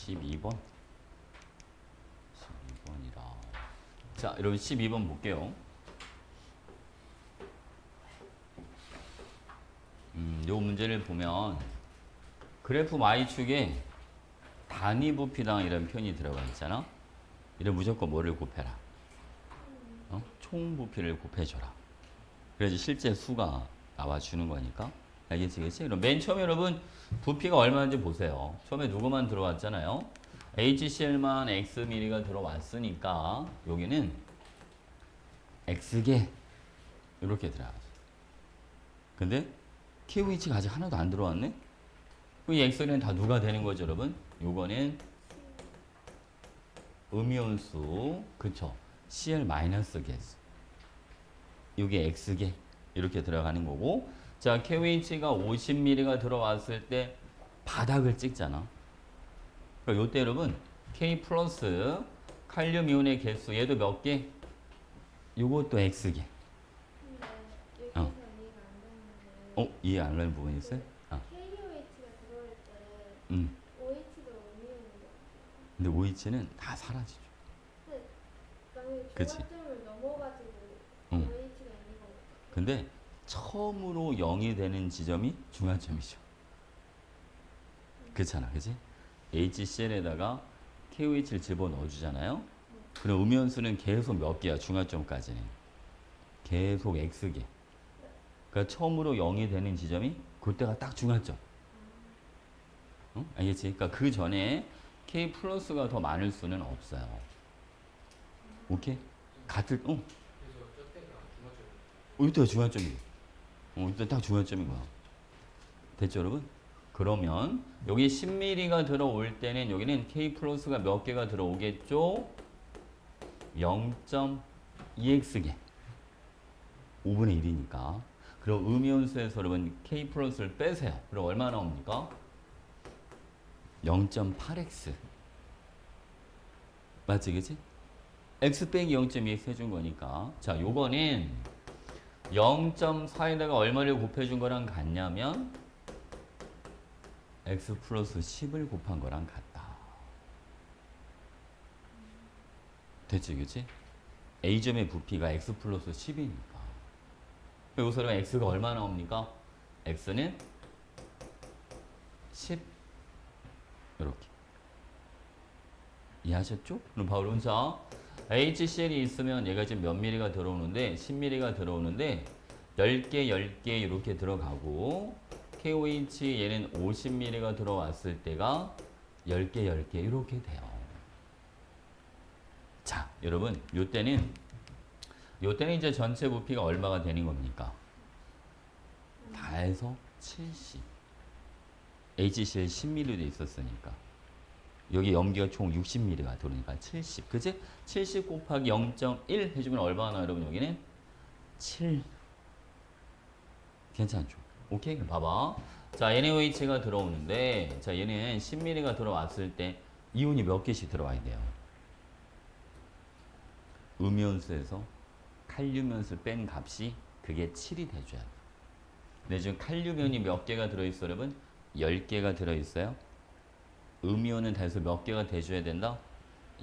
12번. 12번이다. 자, 여러분 12번 볼게요. 요 문제를 보면 그래프 Y축에 단위 부피당 이런 표현이 들어가 있잖아. 이런 무조건 뭐를 곱해라. 총 부피를 곱해줘라. 그래야지 실제 수가 나와주는 거니까. 알겠지, 그치? 그럼 맨 처음에 여러분 부피가 얼마인지 보세요. 처음에 누구만 들어왔잖아요. HCl만 X미리가 들어왔으니까 여기는 X개 이렇게 들어가죠. 근데 KOH가 아직 하나도 안 들어왔네? 이 X는 다 누가 되는 거죠, 여러분? 요거는 음이온수, 그쵸? Cl-개수. 요게 X개 이렇게 들어가는 거고, 자, KOH가 50ml가 들어왔을 때 바닥을 찍잖아. 그러니까 요때 여러분 K 플러스 칼륨 이온의 개수 얘도 몇 개? 요것도 X개. 이해 안 가는 부분이 있어요? KOH가 들어올 때 음. OH도 음이온인데 근데 OH는 다 사라지죠. 그다음에 그치? 중간점을 넘어가지고 응. OH가 있는 거 근데 처음으로 0이 되는 지점이 중간점이죠. 그렇잖아, 그치? HCl에다가 KOH를 집어넣어 주잖아요. 그럼 음이온수는 계속 몇 개야, 중간점까지는. 계속 X개. 그러니까 처음으로 0이 되는 지점이 그때가 딱 중간점. 응? 알겠지? 그러니까 그 전에 K 플러스가 더 많을 수는 없어요. 오케이? 같을, 이때가 중간점이고. 이때 딱 중간점인 거야. 됐죠, 여러분? 그러면 여기 10ml가 들어올 때는 여기는 K 플러스가 몇 개가 들어오겠죠? 0.2X개. 5분의 1이니까. 그럼 음이온수에서 여러분 K 플러스를 빼세요. 그럼 얼마 나옵니까? 0.8X. 맞지, 그치? X 빼기 0.2X 해준 거니까. 자, 요거는 0.4에다가 얼마를 곱해준 거랑 같냐면 X 플러스 10을 곱한 거랑 같다. 됐지, 그치? A점의 부피가 X 플러스 10이니까. 여기서 그러면 X가 얼마 나옵니까? X는 10. 이렇게. 이해하셨죠? 그럼 바로 혼자 HCl이 있으면 얘가 지금 몇 미리가 들어오는데 10미리가 들어오는데 10개, 10개 이렇게 들어가고 KOH 얘는 50미리가 들어왔을 때가 10개, 10개 이렇게 돼요. 자, 여러분 요때는 이제 전체 부피가 얼마가 되는 겁니까? 다 해서 70. HCl 10ml도 있었으니까. 여기 염기가 총 60ml가 들어오니까 70. 그치? 70 곱하기 0.1 해주면 얼마나 여러분 여기는? 7. 괜찮죠? 오케이? 그럼 봐봐. 자, NaOH가 들어오는데, 자, 얘는 10ml가 들어왔을 때 이온이 몇 개씩 들어와야 돼요? 음이온수에서 칼륨이온수를 뺀 값이 그게 7이 돼줘야 돼. 근데 지금 칼륨이온이 몇 개가 들어있어, 여러분? 10개가 들어있어요. 음이온은 다해서 몇 개가 돼줘야 된다?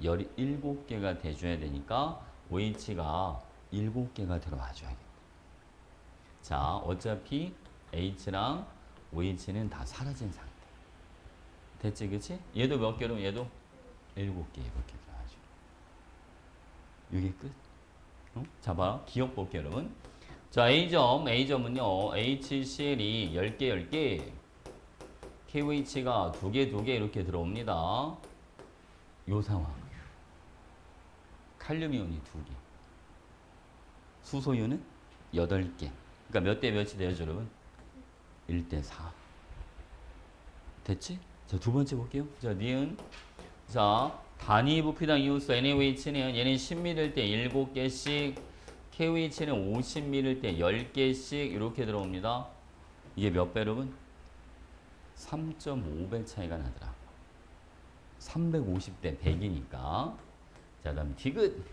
17개가 돼줘야 되니까 OH가 7개가 들어와줘야겠다. 자, 어차피 H랑 OH는 다 사라진 상태. 됐지, 그치? 얘도 몇 개로? 얘도 7개 이렇게 들어가죠. 이게 끝. 자, 봐. 기억 볼게요, 여러분. 자, A점은요, HCl이 10개, 10개. KOH가 2개, 2개 이렇게 들어옵니다. 요 상황. 칼륨이온이 2개. 수소이온은 8개. 그러니까 몇 대 몇이 돼요, 여러분? 1대 4. 됐지? 자, 두 번째 볼게요. 자, 니은. 자, 단위 부피당 이온수 NaOH는 얘는 10ml 때 7개씩, KOH는 50ml 때 10개씩 이렇게 들어옵니다. 이게 몇 배, 여러분? 3.5배 차이가 나더라. 350대 100이니까. 자, 다음 디귿.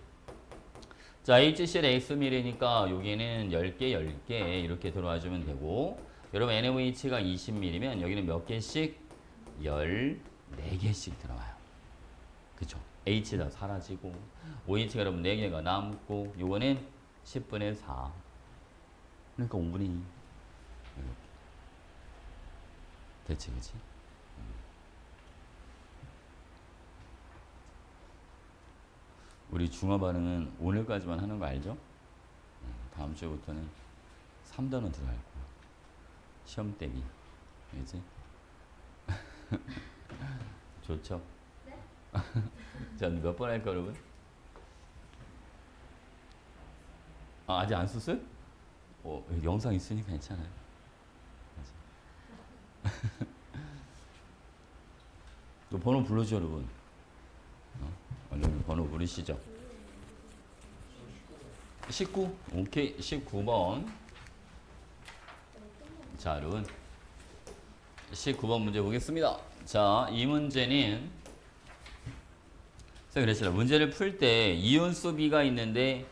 자, HCl Xml이니까 여기는 10개, 10개 이렇게 들어와주면 되고, 여러분 NaOH가 20ml면 여기는 몇 개씩? 14개씩 들어와요. 그쵸? H가 사라지고 OH가 여러분 4개가 남고 요거는 10분의 4 그러니까 5분의 2 이렇게 됐지 그치? 우리 중화 반응은 오늘까지만 하는 거 알죠? 다음 주부터는 3단원 들어갈 거야. 시험 대비. 알지? 좋죠? 네? 자, 몇 번 할까, 여러분? 아, 아직 안 썼어요? 영상 있으니까 괜찮아요. 또 번호 불러줘, 여러분. 얼른 번호 부르시죠. 19? 오케이, 19번. 자, 여러분. 19번 문제 보겠습니다. 자, 이 문제는 그랬잖아. 문제를 풀 때 이온수 B가 있는데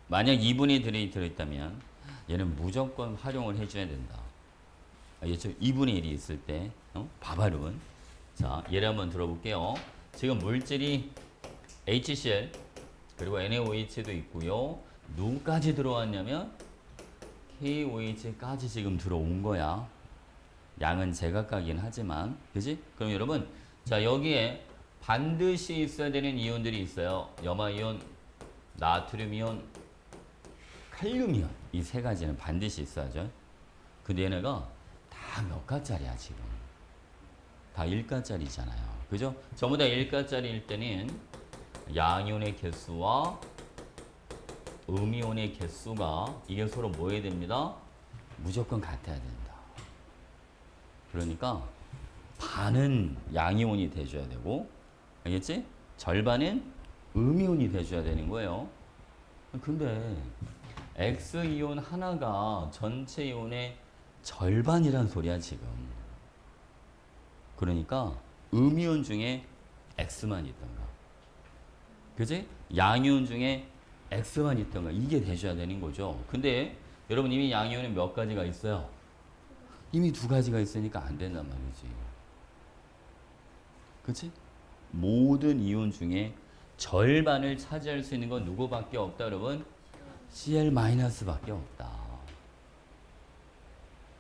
만약 2분의 1이 들어있다면 얘는 무조건 활용을 해줘야 된다. 알겠죠? 2분의 1이 있을 때 봐봐 여러분. 자, 예를 한번 들어볼게요. 지금 물질이 HCl 그리고 NaOH도 있고요. 누구까지 들어왔냐면 KOH까지 지금 들어온 거야. 양은 제각각이긴 하지만 그지? 그럼 여러분 자 여기에 반드시 있어야 되는 이온들이 있어요. 염화이온, 나트륨이온, 칼륨이온 이 세 가지는 반드시 있어야죠. 근데 얘네가 다 몇 가짜리야 지금. 다 1가짜리잖아요. 그죠? 전부 다 1가짜리일 때는 양이온의 개수와 음이온의 개수가 이게 서로 뭐 해야 됩니다? 무조건 같아야 된다. 그러니까 반은 양이온이 돼줘야 되고 알겠지? 절반은 음이온이 돼줘야 되는 거예요. 근데 X이온 하나가 전체 이온의 절반이란 소리야 지금. 그러니까 음이온 중에 X만 있던가 그지? 양이온 중에 X만 있던가 이게 돼줘야 되는 거죠. 근데 여러분 이미 양이온은 몇 가지가 있어요? 이미 2가지가 있으니까 안 된단 말이지. 그치? 모든 이온 중에 절반을 차지할 수 있는 건 누구밖에 없다 여러분? Cl-밖에 없다.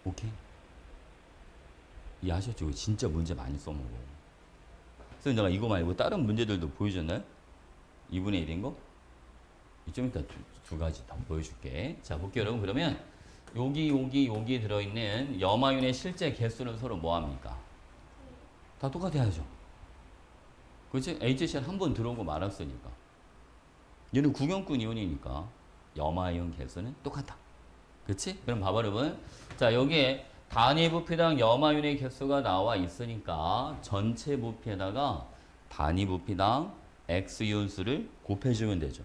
오케이? 이해하셨죠? 진짜 문제 많이 써먹어. 그래서 내가 이거 말고 다른 문제들도 보여줬나요? 2분의 1인 거? 좀 이따 두 가지 더 보여줄게. 자, 볼게요 여러분. 그러면 여기 들어있는 염화윤의 실제 개수는 서로 뭐합니까? 다 똑같아야죠. 그렇지? HCl 한 번 들어오고 말았으니까. 얘는 구경꾼 이온이니까 염화이온 개수는 똑같다. 그렇지? 그럼 봐봐 여러분. 자, 여기에 단위 부피당 염화윤의 개수가 나와 있으니까 전체 부피에다가 단위 부피당 X이온수를 곱해주면 되죠.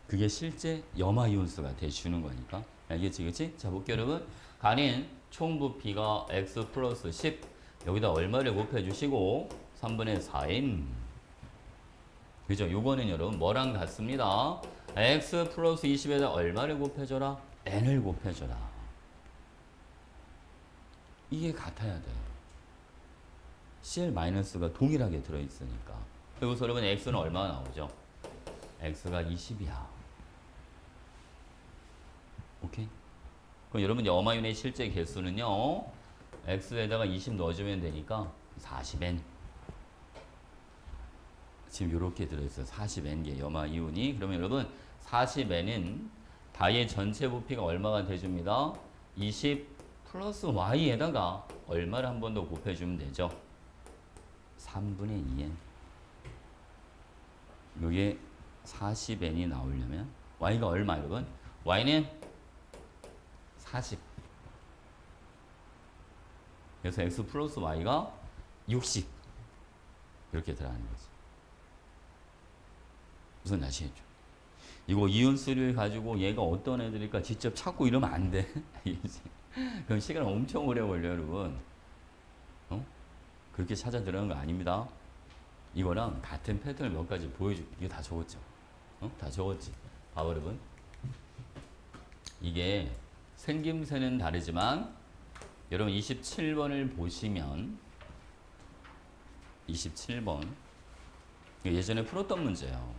그게 실제 염화이온수가 돼주는 거니까. 알겠지? 그치? 자, 볼게요, 여러분. 간인 총 부피가 X 플러스 10. 여기다 얼마를 곱해주시고, 3분의 4인. 그죠? 요거는 여러분, 뭐랑 같습니다. X 플러스 20에다 얼마를 곱해줘라? N을 곱해줘라. 이게 같아야 돼. Cl-가 동일하게 들어있으니까. 여기서 여러분, X는 얼마나 나오죠? X가 20이야. 오케이? 그럼 여러분 염화윤의 실제 개수는요. X에다가 20 넣어주면 되니까 40N. 지금 이렇게 들어있어요. 40N개 염화이온이. 그러면 여러분 40N은 다의 전체 부피가 얼마가 돼줍니다? 20 플러스 Y에다가 얼마를 한 번 더 곱해주면 되죠? 3분의 2N. 이게 40N이 나오려면 Y가 얼마 여러분? Y는 40. 그래서 X 플러스 Y가 60. 이렇게 들어가는 거지. 무슨 아시겠죠? 이거 이온수를 가지고 얘가 어떤 애들일까 직접 찾고 이러면 안 돼. 그럼 시간 엄청 오래 걸려 여러분. 그렇게 찾아 들어가는 거 아닙니다. 이거랑 같은 패턴을 몇 가지 보여줄게. 이거 다 적었죠? 다 적었지? 봐봐 여러분. 이게 생김새는 다르지만 여러분 27번을 보시면 27번 예전에 풀었던 문제예요.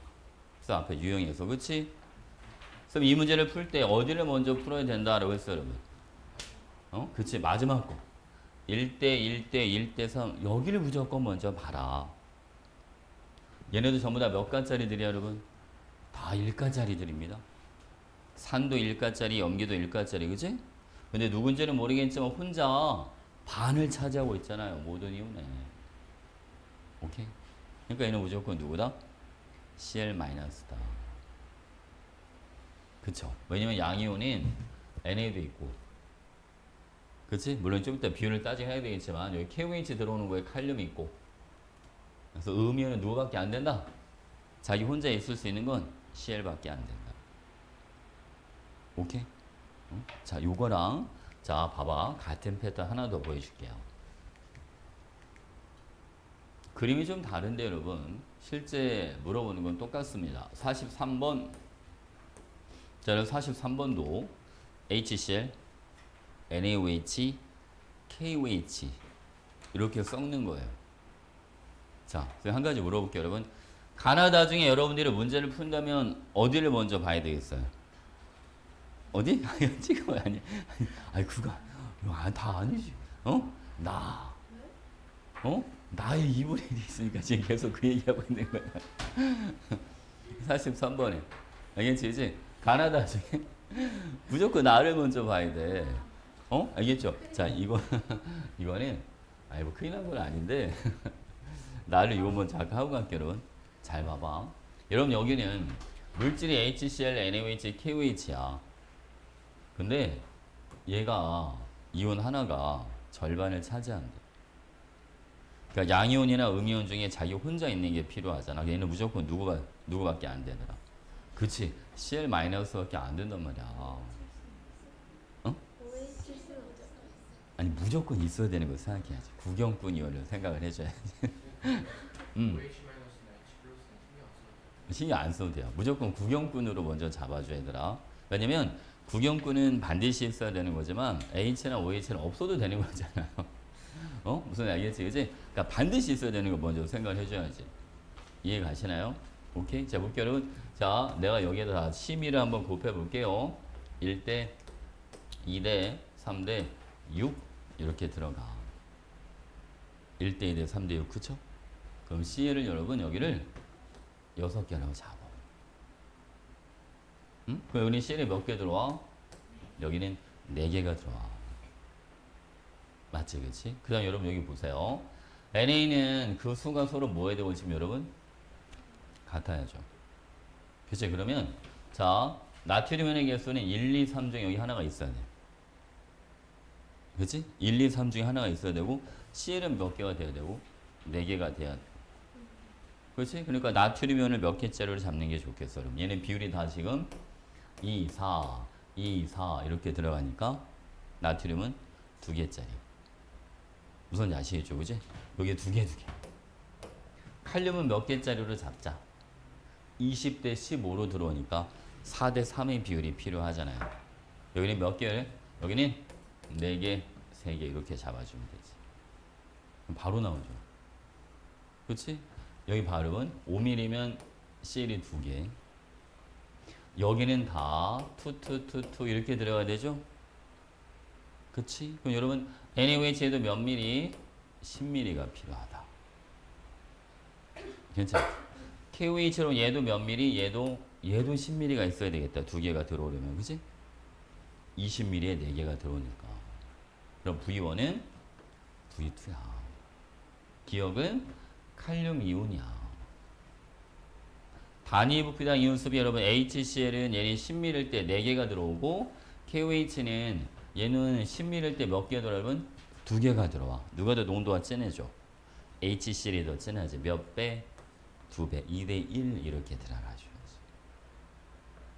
그래서 앞에 유형에서 그치? 그럼 이 문제를 풀 때 어디를 먼저 풀어야 된다라고 했어요, 여러분? 그치? 마지막 거. 1대 1대 1대 3 여기를 무조건 먼저 봐라. 얘네도 전부 다 몇 가짜리들이야, 여러분? 다 1가짜리들입니다. 산도 1가짜리, 염기도 1가짜리, 그치? 근데 누군지는 모르겠지만 혼자 반을 차지하고 있잖아요. 모든 이유네. 오케이? 그러니까 얘는 무조건 누구다? Cl-다. 그쵸? 왜냐면 양이온인 NA도 있고, 그치? 물론 좀 이따 비율을 따지게 해야 되겠지만 여기 KOH 들어오는 거에 칼륨이 있고, 그래서 음이온은 누구밖에 안 된다? 자기 혼자 있을 수 있는 건 Cl밖에 안 된다. 오케이? 자, 요거랑 자, 봐봐. 같은 패턴 하나 더 보여줄게요. 그림이 좀 다른데 여러분 실제 물어보는 건 똑같습니다. 43번 자, 43번도 HCl, NaOH, KOH 이렇게 섞는 거예요. 자, 한 가지 물어볼게요, 여러분. 가나다 중에 여러분들이 문제를 푼다면 어디를 먼저 봐야 되겠어요? 어디? 지금 아니, 아니 그거 다 아니지. 나, 나의 이분에 있으니까 지금 계속 그 얘기하고 있는 거야. 43번에 알겠지? 이제 가나다 중에 무조건 나를 먼저 봐야 돼. 알겠죠? 자, 이거는 뭐 큰일 난 건 아닌데 나를 이거 먼저 아까 하고 갈게요, 여러분. 잘 봐봐. 여러분 여기는 물질이 HCl, NaOH, KOH야. 근데 얘가 이온 하나가 절반을 차지한대. 그러니까 양이온이나 음이온 중에 자기 혼자 있는 게 필요하잖아. 얘는 무조건 누구밖에 안 되더라. 그치? Cl-밖에 안 된단 말이야. OHC는 없잖아. 아니 무조건 있어야 되는 거 생각해야지. 구경꾼 이온을 생각을 해줘야지. 신경 안 써도 돼요. 무조건 구경꾼으로 먼저 잡아줘야 되더라. 왜냐면 구경꾼은 반드시 있어야 되는 거지만 H나 OH는 없어도 되는 거잖아요. 무슨 알겠지? 그지? 그러니까 반드시 있어야 되는 거 먼저 생각을 해줘야지. 이해 가시나요? 오케이? 자, 볼게요, 여러분. 자, 내가 여기에다 심의를 한번 곱해볼게요. 1대, 2대, 3대, 6 이렇게 들어가. 1대, 2대, 3대, 6 그쵸? 그럼 C를 여러분 여기를 6개라고 잡아. 응? 그럼 여기 C에 몇 개 들어와? 여기는 4개가 들어와. 맞지, 그치? 그 다음 여러분 여기 보세요. NA는 그 수가 서로 뭐에 되고 지금 여러분? 같아야죠. 그치? 그러면 자, 나트륨의 개수는 1, 2, 3 중에 여기 하나가 있어야 돼. 그치? 1, 2, 3 중에 하나가 있어야 되고 Cl은 몇 개가 돼야 되고 4개가 돼야 돼. 그렇지? 그러니까 나트륨 몇 개짜리로 잡는 게 좋겠어. 그럼 얘는 비율이 다 지금 2, 4, 2, 4 이렇게 들어가니까 나트륨은 2개짜리. 무슨 아시겠죠? 그지? 여기 2개. 칼륨은 몇 개짜리로 잡자. 20대 15로 들어오니까 4대 3의 비율이 필요하잖아요. 여기는 몇 개? 여기는 4개, 3개 이렇게 잡아주면 되지. 그럼 바로 나오죠. 그렇지? 여기 발음은 5mm면 Cl이 2개. 여기는 다 2 이렇게 들어가야 되죠? 그치? 그럼 여러분 NaOH에도 몇 mm? 10mm가 필요하다. 괜찮아. KOH로 얘도 몇 mm? 얘도 10mm가 있어야 되겠다. 2개가 들어오려면. 그치? 20mm에 4개가 들어오니까. 그럼 V1은 V2야. 기억은 칼륨 이온이야. 단위 부피당 이온 수비 여러분 HCl은 얘는 10ml일 때 4개가 들어오고 KOH는 얘는 10ml일 때 몇 개 들어와 여러분? 2개가 들어와. 누가 더 농도가 진해져? HCl이 더 진하지. 몇 배? 2배. 2대 1 이렇게 들어가줘야지.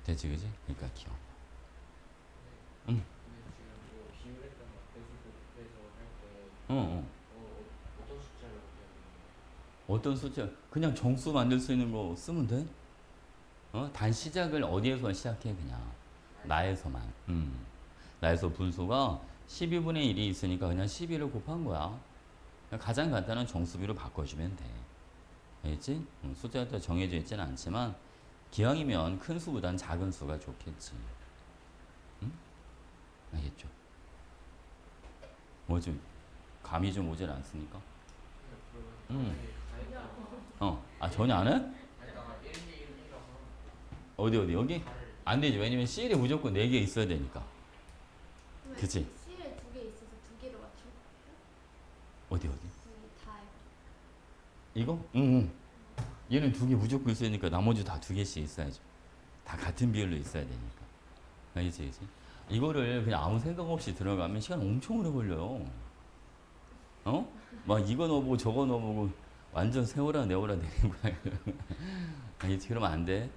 됐지 그지? 그러니까 기억. 응. 어떤 숫자? 그냥 정수 만들 수 있는 거 쓰면 돼. 단 시작을 어디에서 시작해 그냥 나에서만. 나에서 분수가 12분의 1이 있으니까 그냥 12를 곱한 거야. 그냥 가장 간단한 정수비로 바꿔주면 돼. 알겠지? 숫자가 다 정해져 있지는 않지만 기왕이면 큰 수보단 작은 수가 좋겠지. 응? 알겠죠? 뭐 좀 감이 좀 오질 않습니까? 전혀 안 해? 어디 여기? 안 되지. 왜냐면 CL이 무조건 4개 있어야 되니까. 그치? C를 2개 있어서 2개로 맞춰. 어디? 여기 다 이거? 응. 얘는 2개 무조건 있으니까 나머지 다 2개씩 있어야죠. 다 같은 비율로 있어야 되니까. 알겠지? 이거를 그냥 아무 생각 없이 들어가면 시간 엄청 오래 걸려요. 막 이거 넣어보고 저거 넣어보고 완전 세워라 내워라 되는 거야. 알겠지? 그러면 안 돼.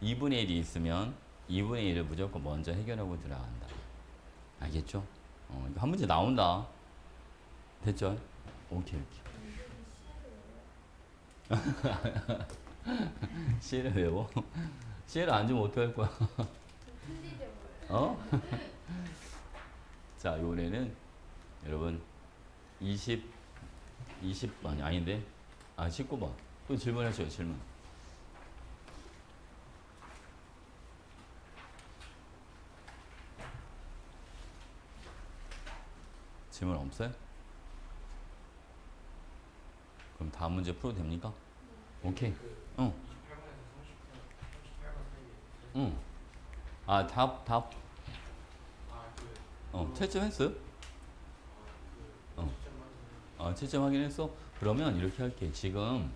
2분의 1이 있으면 2분의 1을 무조건 먼저 해결하고 들어간다. 알겠죠? 이거 한 문제 나온다. 됐죠? 오케이. C를 외워? C를 안 주면 어떡할 거야? 틀리죠 뭘. 자, 요번에는 여러분 20번이 아닌데 19번 또 질문하셔요. 질문. 질문 없어요? 그럼 다음 문제 풀어도 됩니까? 오케이. 응. 응. 답. 채점했어요? 채점 확인했어? 그러면 이렇게 할게. 지금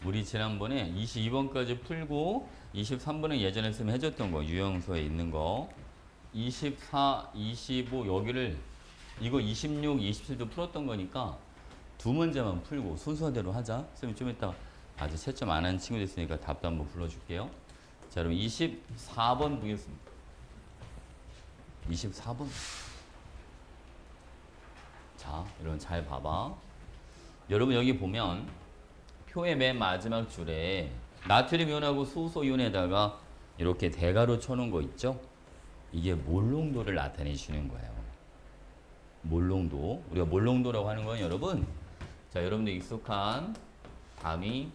우리 지난번에 22번까지 풀고 23번은 예전에 쓰면 해줬던 거 유형서에 있는 거 24, 25 여기를 이거 26, 27도 풀었던 거니까 두 문제만 풀고 순서대로 하자. 쌤이 좀 이따 아직 채점 안 한 친구들 있으니까 답도 한번 불러줄게요. 자, 그럼 24번 보겠습니다. 24번. 자, 여러분 잘 봐봐. 여러분 여기 보면 표의 맨 마지막 줄에 나트륨 이온하고 수소 이온에다가 이렇게 대괄호 쳐놓은 거 있죠? 이게 몰농도를 나타내주는 거예요. 몰농도. 우리가 몰농도라고 하는 건 여러분, 자, 여러분들 익숙한 단위,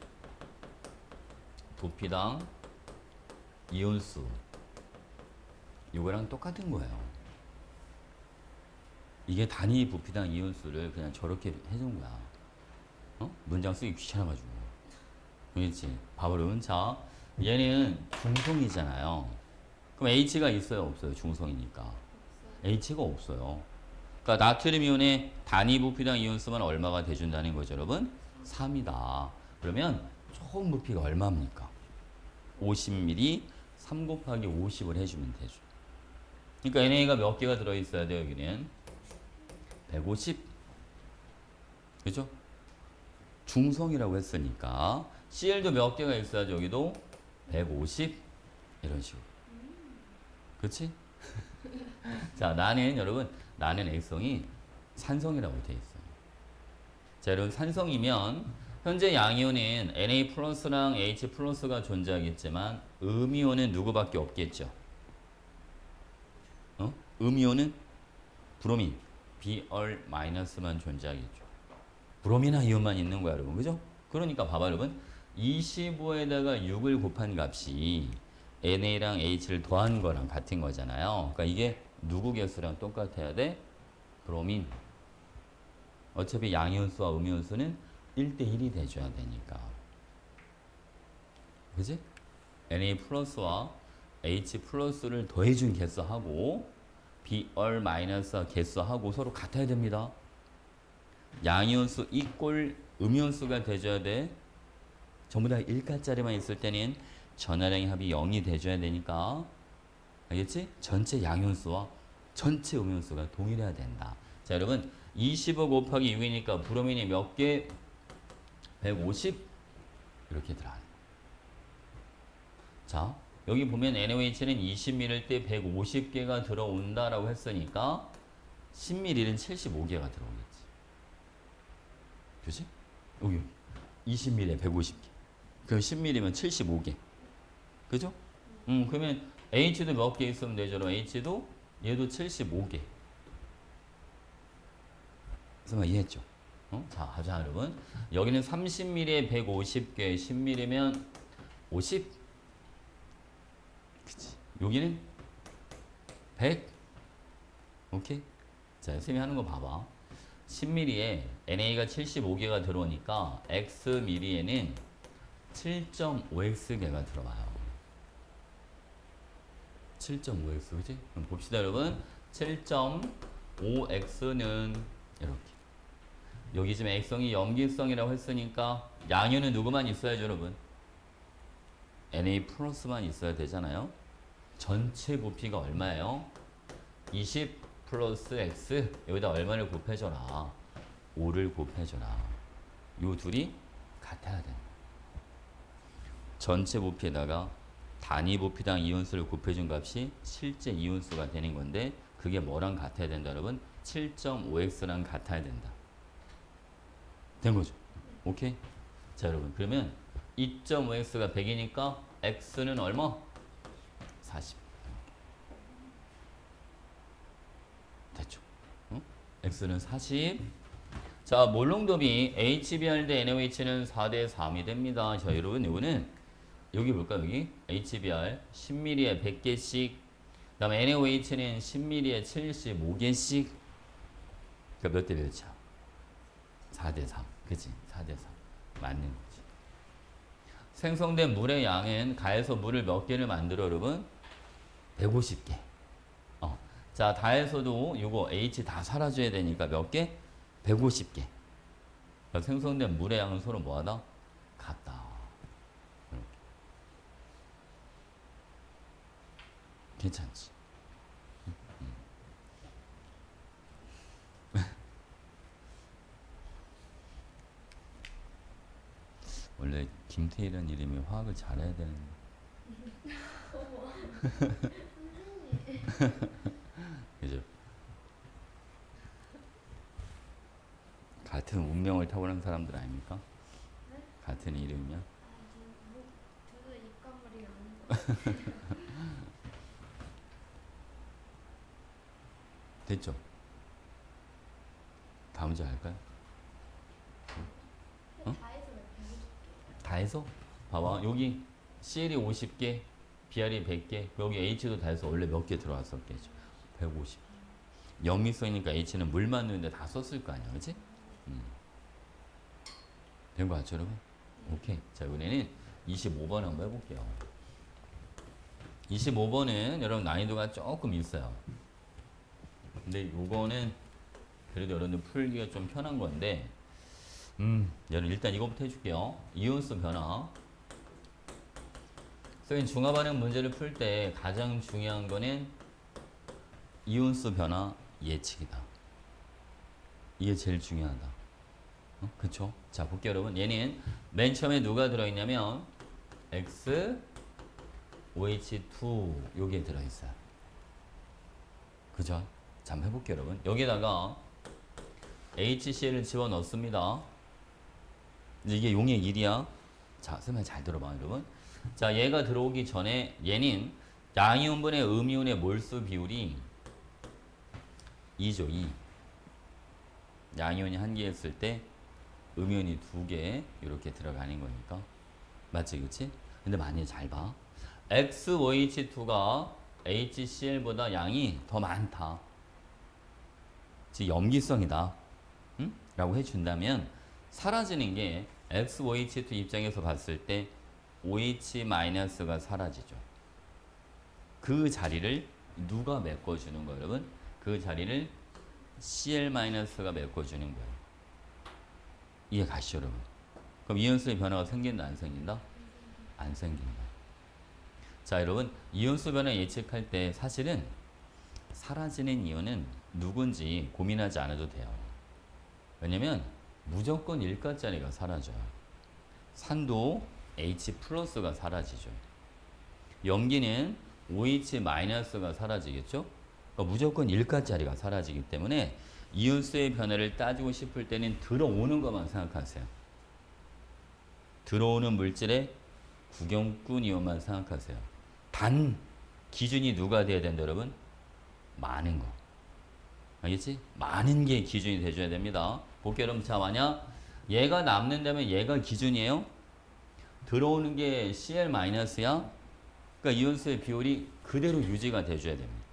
부피당, 이온수. 이거랑 똑같은 거예요. 이게 단위 부피당 이온수를 그냥 저렇게 해준 거야. 문장 쓰기 귀찮아가지고. 그렇지? 봐보면 자, 얘는 중성이잖아요. 그럼 H가 있어요, 없어요? 중성이니까. H가 없어요. 그러니까 나트륨 이온의 단위 부피당 이온수만 얼마가 돼준다는 거죠, 여러분? 3이다. 그러면 총 부피가 얼마입니까? 50ml 3 곱하기 50을 해주면 되죠. 그러니까 NA가 몇 개가 들어있어야 돼요, 여기는? 150. 그죠? 중성이라고 했으니까 CL도 몇 개가 있어야죠, 여기도? 150. 이런 식으로. 그렇지? 자, 여러분, 나는 X성이 산성이라고 돼 있어요. 자, 여러분, 산성이면 현재 양이온은 Na 플러스랑 H 플러스가 존재하겠지만 음이온은 누구밖에 없겠죠? 음이온은 브로민, Br 마이너스만 존재하겠죠. 브로민이나 이온만 있는 거야, 여러분. 그죠? 그러니까 봐봐, 여러분. 25에다가 6을 곱한 값이 NA랑 H를 더한 거랑 같은 거잖아요. 그러니까 이게 누구 개수랑 똑같아야 돼? 브로민. 어차피 양이온수와 음이온수는 1대1이 돼줘야 되니까. 그지? Na 플러스와 H 플러스를 더해준 개수하고 Br 마이너스 개수하고 서로 같아야 됩니다. 양이온수 이꼴 음이온수가 돼줘야 돼. 전부 다 1가짜리만 있을 때는 전하량의 합이 0이 돼줘야 되니까. 알겠지? 전체 양이온수와 전체 음이온수가 동일해야 된다. 자, 여러분 25 곱하기 6이니까 브로민이 몇 개? 150 이렇게 들어가네. 자, 여기 보면 NaOH는 20ml 때 150개가 들어온다라고 했으니까 10ml는 75개가 들어오겠지. 그치? 여기 20ml에 150개. 그럼 10ml면 75개. 그죠? 그러면 H도 몇 개 있으면 되죠? H도 얘도 75개. 그래서 이해했죠? 자, 가자, 여러분. 여기는 30mm에 150개, 10mm면 50. 그치. 여기는 100. 오케이? 자, 선생님이 하는 거 봐봐. 10mm에 NA가 75개가 들어오니까 Xmmm에는 7.5X개가 들어와요. 7.5X, 그치? 그럼 봅시다, 여러분. 7.5X는 이렇게. 여기 지금 X성이 염기성이라고 했으니까 양유는 누구만 있어야죠, 여러분? NA 플러스만 있어야 되잖아요. 전체 부피가 얼마예요? 20 플러스 X. 여기다 얼마를 곱해줘라? 5를 곱해줘라. 요 둘이 같아야 된다. 전체 부피에다가 단위 부피당 이온수를 곱해준 값이 실제 이온수가 되는 건데 그게 뭐랑 같아야 된다, 여러분? 7.5X랑 같아야 된다. 된 거죠? 오케이? 자, 여러분. 그러면 2.5X가 100이니까 X는 얼마? 40. 됐죠? X는 40. 자, 몰롱도비 HBr 대 NaOH는 4대 3이 됩니다. 자, 여러분, 이거는 여기 볼까요? 여기 HBr 10mm에 100개씩, 그 다음에 NaOH는 10mm에 75개씩. 그러니까 몇 대 몇이야? 4대 3. 그치? 4대 3. 맞는 거지. 생성된 물의 양은 가에서 물을 몇 개를 만들어, 여러분? 150개. 자, 다에서도 이거 H 다 사라져야 되니까 몇 개? 150개. 그러니까 생성된 물의 양은 서로 뭐하다? 같다. 이렇게. 괜찮지? 원래 김태희라는 이름이 화학을 잘해야 되는데. 그죠? 같은 운명을 타고난 사람들 아닙니까? 네? 같은 이름이면? 저도 입과물이 아닌 것 같아요. 됐죠? 다음 문제 할까요? 어? 다 해서 왜 150개? 다 해서? 봐봐, 여기 CL이 50개, BR이 100개, 여기 H도 다 해서 원래 몇 개 들어왔었겠죠? 150. 염기성이니까 H는 물만 넣는데 다 썼을 거 아니야, 그치? 된 거 같죠, 여러분? 오케이. 자, 이번에는 25번 한번 해볼게요. 25번은 여러분 난이도가 조금 있어요. 근데 요거는 그래도 여러분들 풀기가 좀 편한 건데, 여러분 일단 이거부터 해줄게요. 이온수 변화. 선생님 중화반응 문제를 풀 때 가장 중요한 거는 이온수 변화 예측이다. 이게 제일 중요하다. 그쵸? 자, 볼게요, 여러분. 얘는 맨 처음에 누가 들어있냐면 X, OH2 요게 들어있어요. 그죠? 자, 한번 해볼게요, 여러분. 여기다가 HCl을 집어넣습니다. 이게 용의 1이야. 자, 설명 잘 들어봐, 여러분. 자, 얘가 들어오기 전에 얘는 양이온분의 음이온의 몰수 비율이 2죠, 2. 양이온이 1개 했을 때 음이온이 2개 이렇게 들어가는 거니까. 맞지, 그치? 근데 만약에 잘 봐. XOH2가 HCl보다 양이 더 많다. 즉 염기성이다. 응? 라고 해준다면 사라지는 게 XOH2 입장에서 봤을 때 OH-가 사라지죠. 그 자리를 누가 메꿔주는 거예요, 여러분? 그 자리를 Cl-가 메꿔주는 거예요. 이해 가시죠, 여러분? 그럼 이온수의 변화가 생긴다, 안 생긴다? 안 생긴다. 자, 여러분, 이온수 변화 예측할 때 사실은 사라지는 이온은 누군지 고민하지 않아도 돼요. 왜냐면 무조건 1가짜리가 사라져요. 산도 H 플러스가 사라지죠. 염기는 OH-가 사라지겠죠? 그러니까 무조건 1가짜리가 사라지기 때문에 이온수의 변화를 따지고 싶을 때는 들어오는 것만 생각하세요. 들어오는 물질의 구경꾼 이온만 생각하세요. 단 기준이 누가 돼야 된다, 여러분? 많은 거. 알겠지? 많은 게 기준이 돼줘야 됩니다. 볼게요. 여러분. 자, 만약 얘가 남는다면 얘가 기준이에요. 들어오는 게 Cl-야. 그러니까 이온수의 비율이 그대로 유지가 돼줘야 됩니다.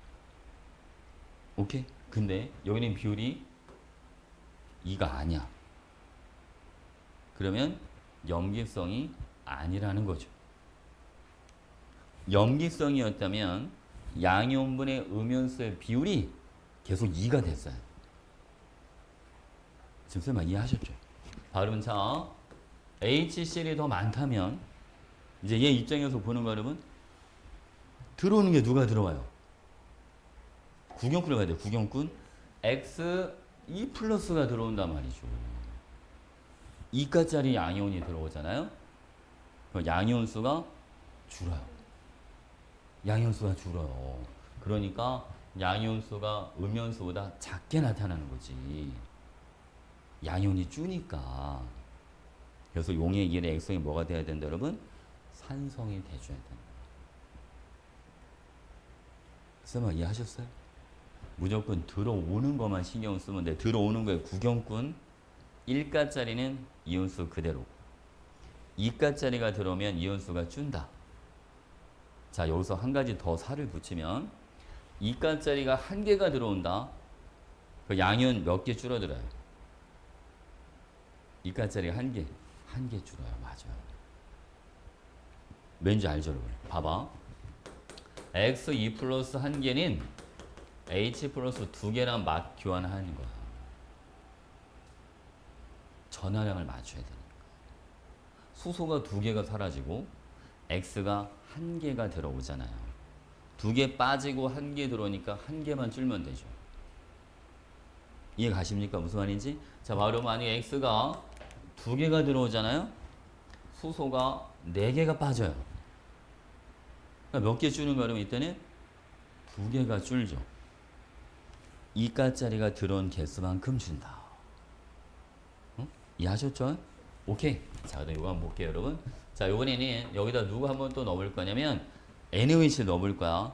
오케이? 근데 여기는 비율이 2가 아니야. 그러면 염기성이 아니라는 거죠. 염기성이었다면 양이온분의 음연수의 비율이 계속 2가 됐어요. 지금 설마 이해하셨죠? 그러면 자, HCl이 더 많다면 이제 얘 입장에서 보는 거 여러분, 들어오는 게 누가 들어와요? 구경꾼을 가야 돼. 구경꾼 X2 플러스가 들어온단 말이죠. 2가짜리 양이온이 들어오잖아요. 그럼 양이온 수가 줄어요. 양이온 수가 줄어요. 그러니까 양이온 수가 음연수보다 작게 나타나는 거지. 양이온이 주니까. 그래서 용의 길의 액성이 뭐가 돼야 된다 여러분? 산성이 돼줘야 된다. 설마 이해하셨어요? 무조건 들어오는 것만 신경 쓰면 돼. 들어오는 거에 구경꾼 1가짜리는 이온수 그대로. 2가짜리가 들어오면 이온수가 준다. 자, 여기서 한 가지 더 살을 붙이면 2가짜리가 한 개가 들어온다. 그 양이온 몇 개 줄어들어요? 2가짜리가 한 개 줄어요. 맞아요. 왠지 알죠, 여러분? 봐봐. X2 플러스 한 개는 H 플러스 두 개랑 맞 교환하는 거야. 전하량을 맞춰야 되니까. 수소가 두 개가 사라지고 X가 한 개가 들어오잖아요. 두 개 빠지고 한 개 들어오니까 한 개만 줄면 되죠. 이해 가십니까? 무슨 말인지? 자, 바로 만약에 X가 두 개가 들어오잖아요. 수소가 네 개가 빠져요. 그러니까 몇 개 줄는 거라면 이때는 두 개가 줄죠. 2가짜리가 들어온 개수만큼 준다. 응? 이해하셨죠? 오케이. 자, 그럼 이거 한번 볼게요, 여러분. 자, 이번에는 여기다 누구 한번 또 넣을 거냐면 NaOH를 넣을 거야.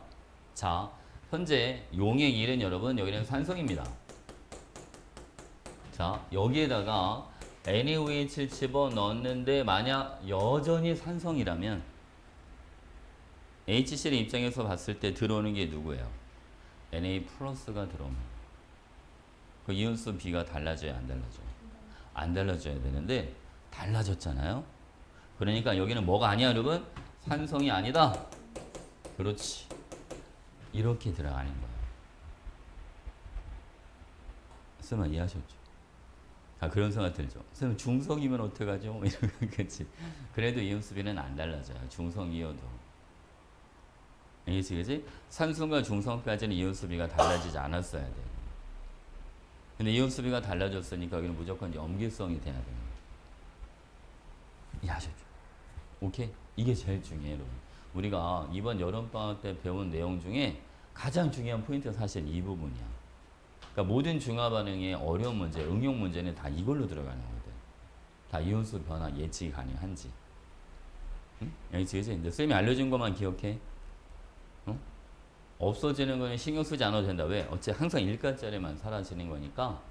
자, 현재 용의 1은 여러분 여기는 산성입니다. 자, 여기에다가 NaOH를 집어넣었는데 만약 여전히 산성이라면 HCl 입장에서 봤을 때 들어오는 게 누구예요? Na 플러스가 들어오면 그 이온수 B가 달라져야 안 달라져요? 안 달라져야 되는데 달라졌잖아요. 그러니까 여기는 뭐가 아니야 여러분? 산성이 아니다. 그렇지. 이렇게 들어가는 거예요. 선생님 이해하셨죠? 아, 그런 생각 들죠. 선생님 중성이면 어떡하죠? 그렇지. 그래도 이온수 B는 안 달라져요. 중성이어도. 알겠지, 그지? 산성과 중성까지는 이온수 B가 달라지지 않았어야 돼. 근데 이온수 B가 달라졌으니까 여기는 무조건 염기성이 돼야 됩니다. 이해하셨죠? 오케이? 이게 제일 중요해요, 여러분. 우리가 이번 여름방학 때 배운 내용 중에 가장 중요한 포인트가 사실 이 부분이야. 그러니까 모든 중화반응의 어려운 문제, 응용 문제는 다 이걸로 들어가는 거거든. 다 이온수 변화 예측이 가능한지. 응? 알겠지, 그지? 근데 쌤이 알려준 것만 기억해. 어? 없어지는 거는 신경 쓰지 않아도 된다. 왜? 어째 항상 1가짜리만 사라지는 거니까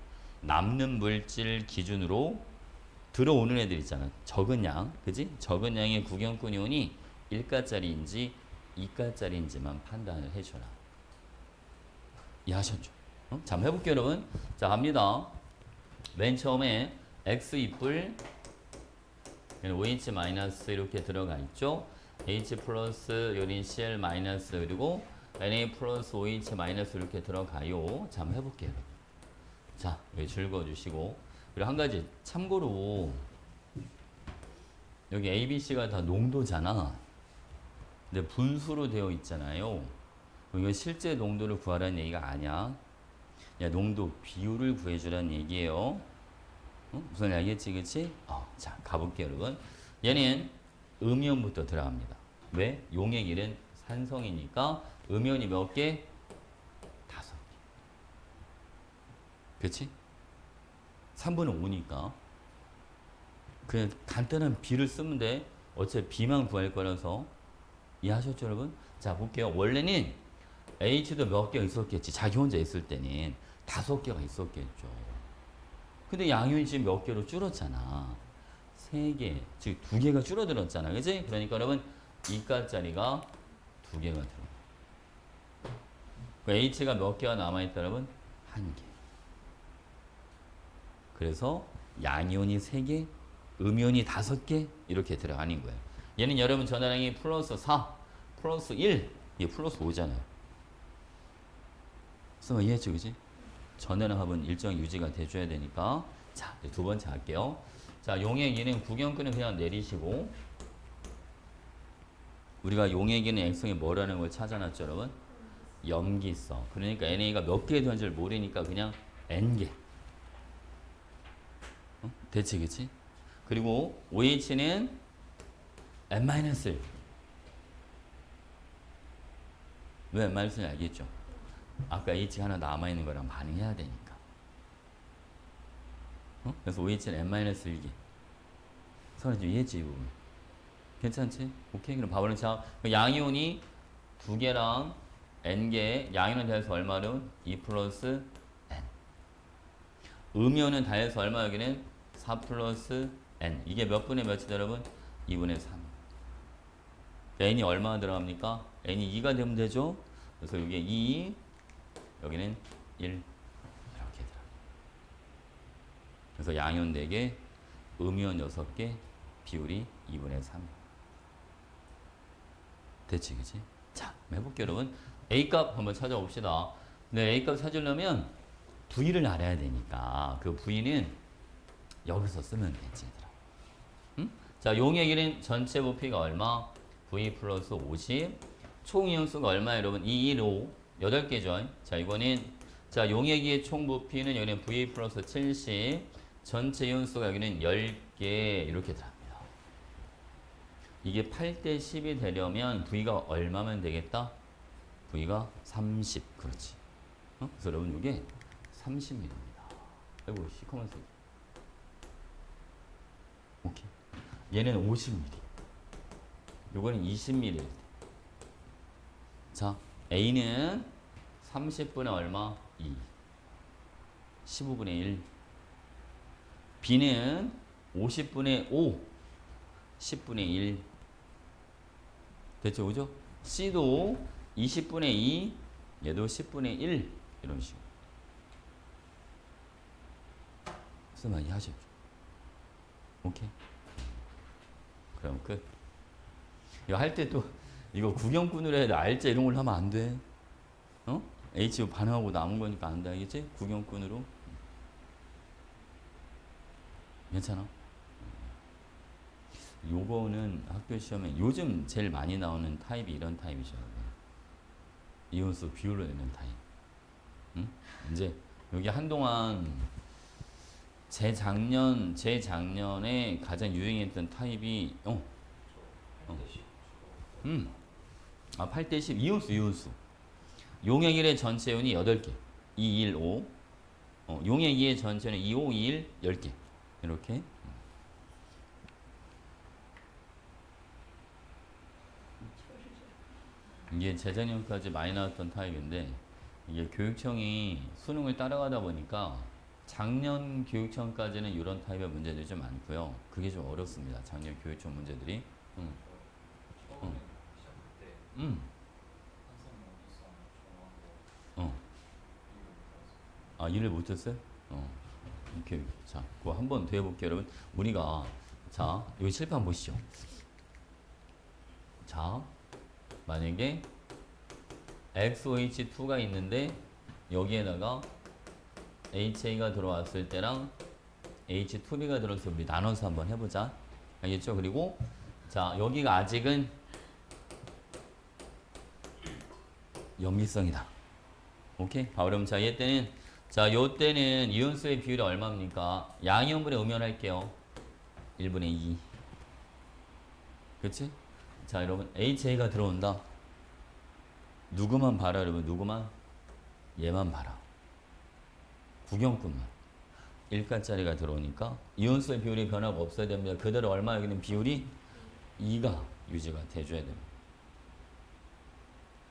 남는 물질 기준으로 들어오는 애들 있잖아. 적은 양. 그지? 적은 양의 구경꾼 이온이 1가짜리인지 2가짜리인지만 판단을 해줘라. 이해하셨죠? 어? 자, 한번 해볼게요, 여러분. 자, 갑니다. 맨 처음에 X2뿔 OH 마이너스 이렇게 들어가 있죠. H 플러스 요린 Cl 마이너스 그리고 Na 플러스 OH 마이너스 이렇게 들어가요. 자, 한번 해볼게요. 자, 여기 줄거주시고 그리고 한 가지 참고로 여기 A, B, C가 다 농도잖아. 근데 분수로 되어 있잖아요. 이건 실제 농도를 구하라는 얘기가 아니야. 야, 농도 비율을 구해주라는 얘기예요. 어? 무슨 알겠지, 그치? 자, 가볼게요, 여러분. 얘는 음이온부터 들어갑니다. 왜? 용의 길은 산성이니까 음이온이 몇 개? 5개. 그치? 3분의 5니까. 그냥 간단한 B를 쓰면 돼. 어차피 B만 구할 거라서. 이해하셨죠, 여러분? 자, 볼게요. 원래는 H도 몇 개가 있었겠지. 자기 혼자 있을 때는 5개가 있었겠죠. 근데 양이온이 지금 몇 개로 줄었잖아. 3개, 즉 2개가 줄어들었잖아. 그지? 그러니까 여러분 이가짜리가 2개가 들어. 그 H가 몇 개가 남아있다 여러분? 1개. 그래서 양이온이 3개, 음이온이 5개 이렇게 들어가는 거예요. 얘는 여러분 전화량이 플러스 4, 플러스 1, 이게 플러스 5잖아요. 그래서 이해했죠, 그지? 전화량 합은 일정 유지가 돼줘야 되니까. 자, 이제 두 번째 할게요. 자, 용액이는 구경끈은 그냥 내리시고 우리가 용액이는 액성이 뭐라는 걸 찾아놨죠, 여러분? 염기성. 그러니까 NA가 몇 개의 되는지를 모르니까 그냥 N개. 어? 대체, 그치? 그리고 OH는 N-1. 왜 N-1을 알겠죠? 아까 H가 하나 남아있는 거랑 반응해야 되니까. 어? 그래서 OH는 N-1개. 서로 좀 이해했지, 이 부분? 괜찮지? 오케이. 그럼 봐보는 자, 양이온이 2개랑 N개, 양이온은 더해서 얼마는? 2 플러스 N. 음이온은 더해서 얼마 여기는? 4 플러스 N. 이게 몇 분의 몇이죠, 여러분? 2분의 3. N이 얼마나 들어갑니까? N이 2가 되면 되죠? 그래서 이게 2, 여기는 1. 이렇게 들어갑니다. 그래서 양이온 4개, 음이온 6개, 비율이 2분의 3. 됐지, 그치? 자, 해볼게요, 여러분. A값 한번 찾아봅시다. 근데 A값 찾으려면 V를 알아야 되니까 그 V는 여기서 쓰면 되지, 얘들아. 응? 자, 용액이는 전체 부피가 얼마? V 플러스 50. 총 이온수가 얼마, 여러분? 2, 1, 5. 8개죠. 자, 이거는 자, 용액의 총 부피는 여기는 V 플러스 70. 전체 이온수가 여기는 10개 이렇게 들어갑니다. 이게 8대 10이 되려면 V가 얼마면 되겠다? V가 30. 그렇지. 어? 그래서 여러분 이게 30mm입니다. 아이고 시커먼 색. 오케이. 얘는 50mm. 요거는 20mm. 자, A는 30분의 얼마? 2. 15분의 1. B는 50분의 5. 10분의 1. 됐죠? 그죠? C도 20분의 2. 얘도 10분의 1. 이런 식으로. 그래서 많이 하셨죠? 오케이. 그럼 끝. 이거 할 때 또 이거 구경꾼으로 해야 돼. 알짜 이런 걸 하면 안 돼. 어? H 반응하고 남은 거니까 안 돼. 알겠지? 구경꾼으로. 괜찮아? 요거는 학교 시험에 요즘 제일 많이 나오는 타입이 이런 타입이죠. 이온수 비율로 내는 타입. 응? 이제 여기 한동안 재작년에 가장 유행했던 타입이 8대 10 이온수 용액1의 전체 이온이 8개 2, 1, 5 용액 2의 전체는 2, 5, 2, 1 10개 이렇게. 이게 재작년까지 많이 나왔던 타입인데 이게 교육청이 수능을 따라가다 보니까 작년 교육청까지는 이런 타입의 문제들이 좀 많고요. 그게 좀 어렵습니다. 작년 교육청 문제들이. 아, 일을 못했어요? 오케이. 자, 그거 한번 더 해볼게요, 여러분. 우리가, 자, 여기 칠판 보시죠. 자, 만약에 XOH2가 있는데, 여기에다가 HA가 들어왔을 때랑 H2B가 들어왔을 때 우리 나눠서 한번 해보자. 알겠죠? 그리고, 자, 여기가 아직은 염기성이다. 오케이? 그럼 자, 얘 때는 자, 요 때는 이온수의 비율이 얼마입니까? 양이온분의 음이온 할게요. 1분의 2. 그치? 자, 여러분 HA가 들어온다. 누구만 봐라, 여러분. 누구만? 얘만 봐라. 구경꾼만. 1가짜리가 들어오니까 이온수의 비율이 변화가 없어야 됩니다. 그대로 얼마 여기는 비율이 2가 유지가 돼줘야 됩니다.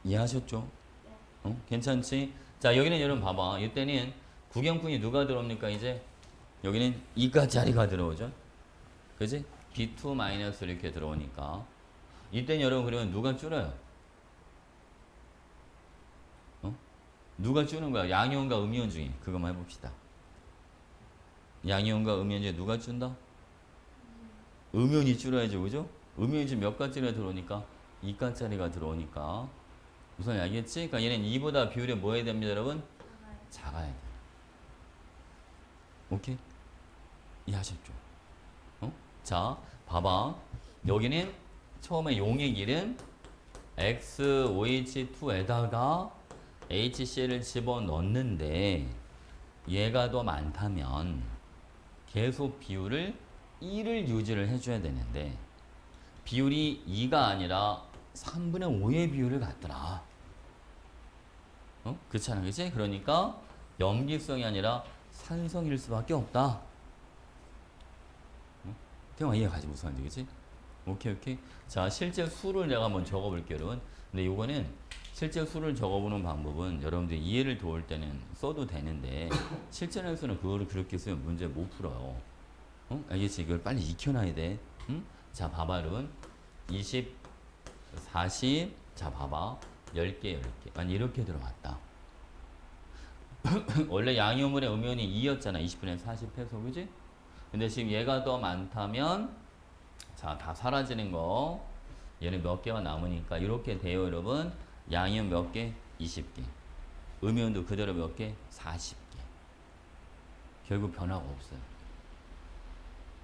이해하셨죠? 괜찮지? 자, 여기는 여러분 봐봐. 이때는 구경꾼이 누가 들어옵니까? 이제 여기는 2가짜리가 들어오죠. 그지? B2 마이너스 이렇게 들어오니까 이땐 여러분 그러면 누가 줄어요? 어? 누가 줄는 거야? 양이온과 음이온 중에 그것만 해봅시다. 양이온과 음이온 중에 누가 준다? 음이온이 줄어야죠, 그죠? 음이온이 지금 몇 가짜리가 들어오니까 2가짜리가 들어오니까 우선 알겠지? 그러니까 얘는 2보다 비율이 뭐 해야 됩니다, 여러분? 작아야 돼. 오케이? 이해하셨죠? 어? 자, 봐봐. 여기는 처음에 용의 길은 XOH2에다가 HCl을 집어넣는데 얘가 더 많다면 계속 비율을 1을 유지를 해줘야 되는데 비율이 2가 아니라 3분의 5의 비율을 갖더라. 어? 그렇잖아, 그치? 그러니까 염기성이 아니라 산성일 수밖에 없다. 대화 이해가지 무슨 말인지, 그치? 오케이, 오케이. 자, 실제 수를 내가 한번 적어볼게요, 여러분. 근데 요거는 실제 수를 적어보는 방법은 여러분들 이해를 도울 때는 써도 되는데 실전에서는 그거를 그렇게 쓰면 문제 못 풀어요. 어? 알겠지? 이걸 빨리 익혀놔야 돼. 응? 자, 봐봐, 여러분. 20, 40, 자, 봐봐. 10개, 10개. 아니, 이렇게 들어갔다. 원래 양이온분의 음이온이 2였잖아. 20분의 40 해서, 그지? 근데 지금 얘가 더 많다면, 자, 다 사라지는 거. 얘는 몇 개가 남으니까, 이렇게 돼요, 여러분. 양이온 몇 개? 20개. 음이온도 그대로 몇 개? 40개. 결국 변화가 없어요.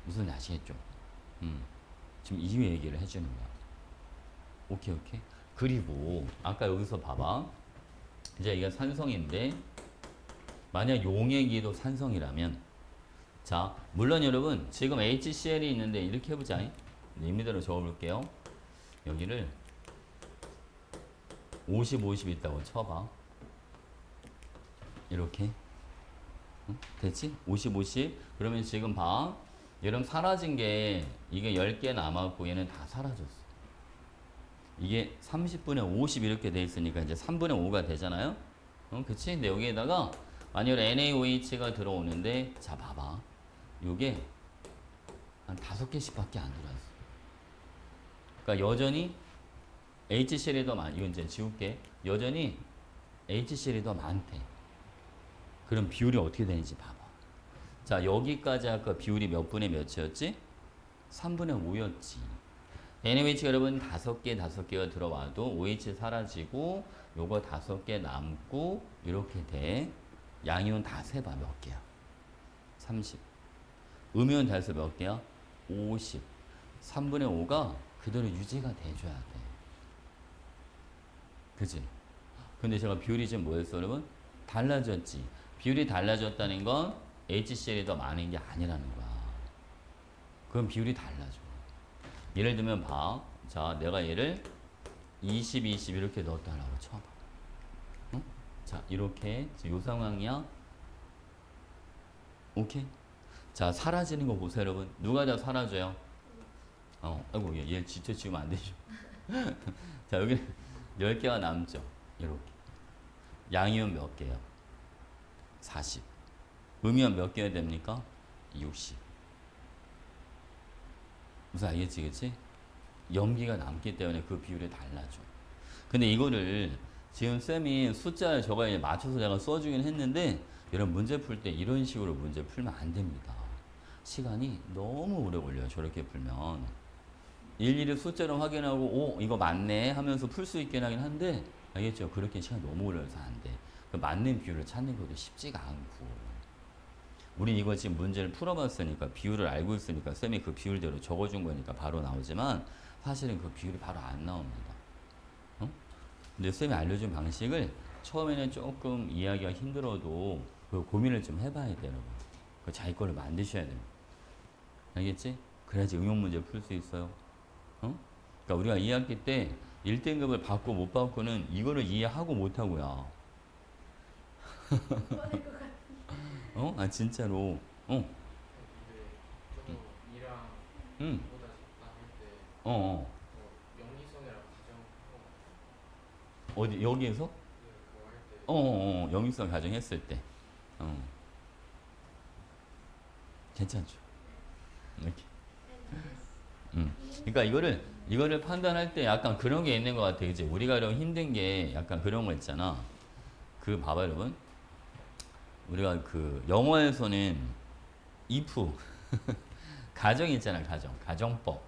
무슨 아시겠죠? 지금 이 얘기를 해주는 거야. 오케이, 오케이. 그리고 아까 여기서 봐봐. 이제 이게 산성인데 만약 용의 기도 산성이라면 자, 물론 여러분 지금 HCl이 있는데 이렇게 해보자. 임의대로 적어볼게요. 여기를 50, 50 있다고 쳐봐. 이렇게. 응? 됐지? 50, 50. 그러면 지금 봐. 여러분 사라진 게 이게 10개 남았고 얘는 다 사라졌어. 이게 30분의 50 이렇게 돼 있으니까 이제 3분의 5가 되잖아요. 그치? 근데 여기에다가 만약 NaOH가 들어오는데 자 봐봐. 요게 한 5개씩밖에 안 들어왔어. 그러니까 여전히 HCl이 더 이건 이제 지울게. 여전히 HCl이 더 많대. 그럼 비율이 어떻게 되는지 봐봐. 자, 여기까지 아까 비율이 몇 분의 몇이었지? 3분의 5였지. NaOH가 여러분 5개, 5개가 들어와도 OH 사라지고 요거 5개 남고 이렇게 돼. 양이온 다 세봐 몇 개야? 30. 음이온 다 해서 몇 개야? 50. 3분의 5가 그대로 유지가 돼줘야 돼. 그지? 근데 제가 비율이 지금 뭐였어 여러분? 달라졌지. 비율이 달라졌다는 건 HCl이 더 많은 게 아니라는 거야. 그럼 비율이 달라져. 예를 들면 봐. 자, 내가 얘를 20, 20 이렇게 넣었다라고 쳐봐. 응? 자, 이렇게 요 상황이야. 오케이? 자, 사라지는 거 보세요, 여러분. 누가 다 사라져요? 아이고, 얘 진짜 지우면 안 되죠. 자, 여기 10개가 남죠. 이렇게. 양이온 몇 개요? 40. 음이온 몇 개가 됩니까? 60. 무슨 알겠지, 그치? 염기가 남기 때문에 그 비율이 달라져. 근데 이거를 지금 쌤이 숫자를 저거에 맞춰서 제가 써주긴 했는데 여러분 문제 풀 때 이런 식으로 문제 풀면 안 됩니다. 시간이 너무 오래 걸려요. 저렇게 풀면. 일일이 숫자를 확인하고 오 이거 맞네 하면서 풀 수 있긴 하긴 한데 알겠죠? 그렇게 시간 너무 오래 걸려서 안 돼. 그 맞는 비율을 찾는 것도 쉽지가 않고 우린 이거 지금 문제를 풀어봤으니까 비율을 알고 있으니까 쌤이 그 비율대로 적어준 거니까 바로 나오지만 사실은 그 비율이 바로 안 나옵니다. 어? 근데 쌤이 알려준 방식을 처음에는 조금 이해하기가 힘들어도 그 고민을 좀 해봐야 돼요. 여러분. 그 자기 거를 만드셔야 돼요. 알겠지? 그래야지 응용 문제 풀 수 있어요. 어? 그러니까 우리가 2학기 때 1등급을 받고 못 받고는 이거를 이해하고 못 하고요. 아 진짜로. 근데 저도 2랑 응. 2보다 작다 할때 어. 영리성이랑 가정하고 어디 여기에서? 그거 할때 영유성 가정했을 때. 괜찮죠? 이렇게. NS. 그러니까 이거를 판단할 때 약간 그런 게 있는 것 같아요. 이제 우리가 좀 힘든 게 약간 그런 거 있잖아. 그 봐봐 여러분. 우리가 그 영어에서는 if 가정 있잖아. 가정법.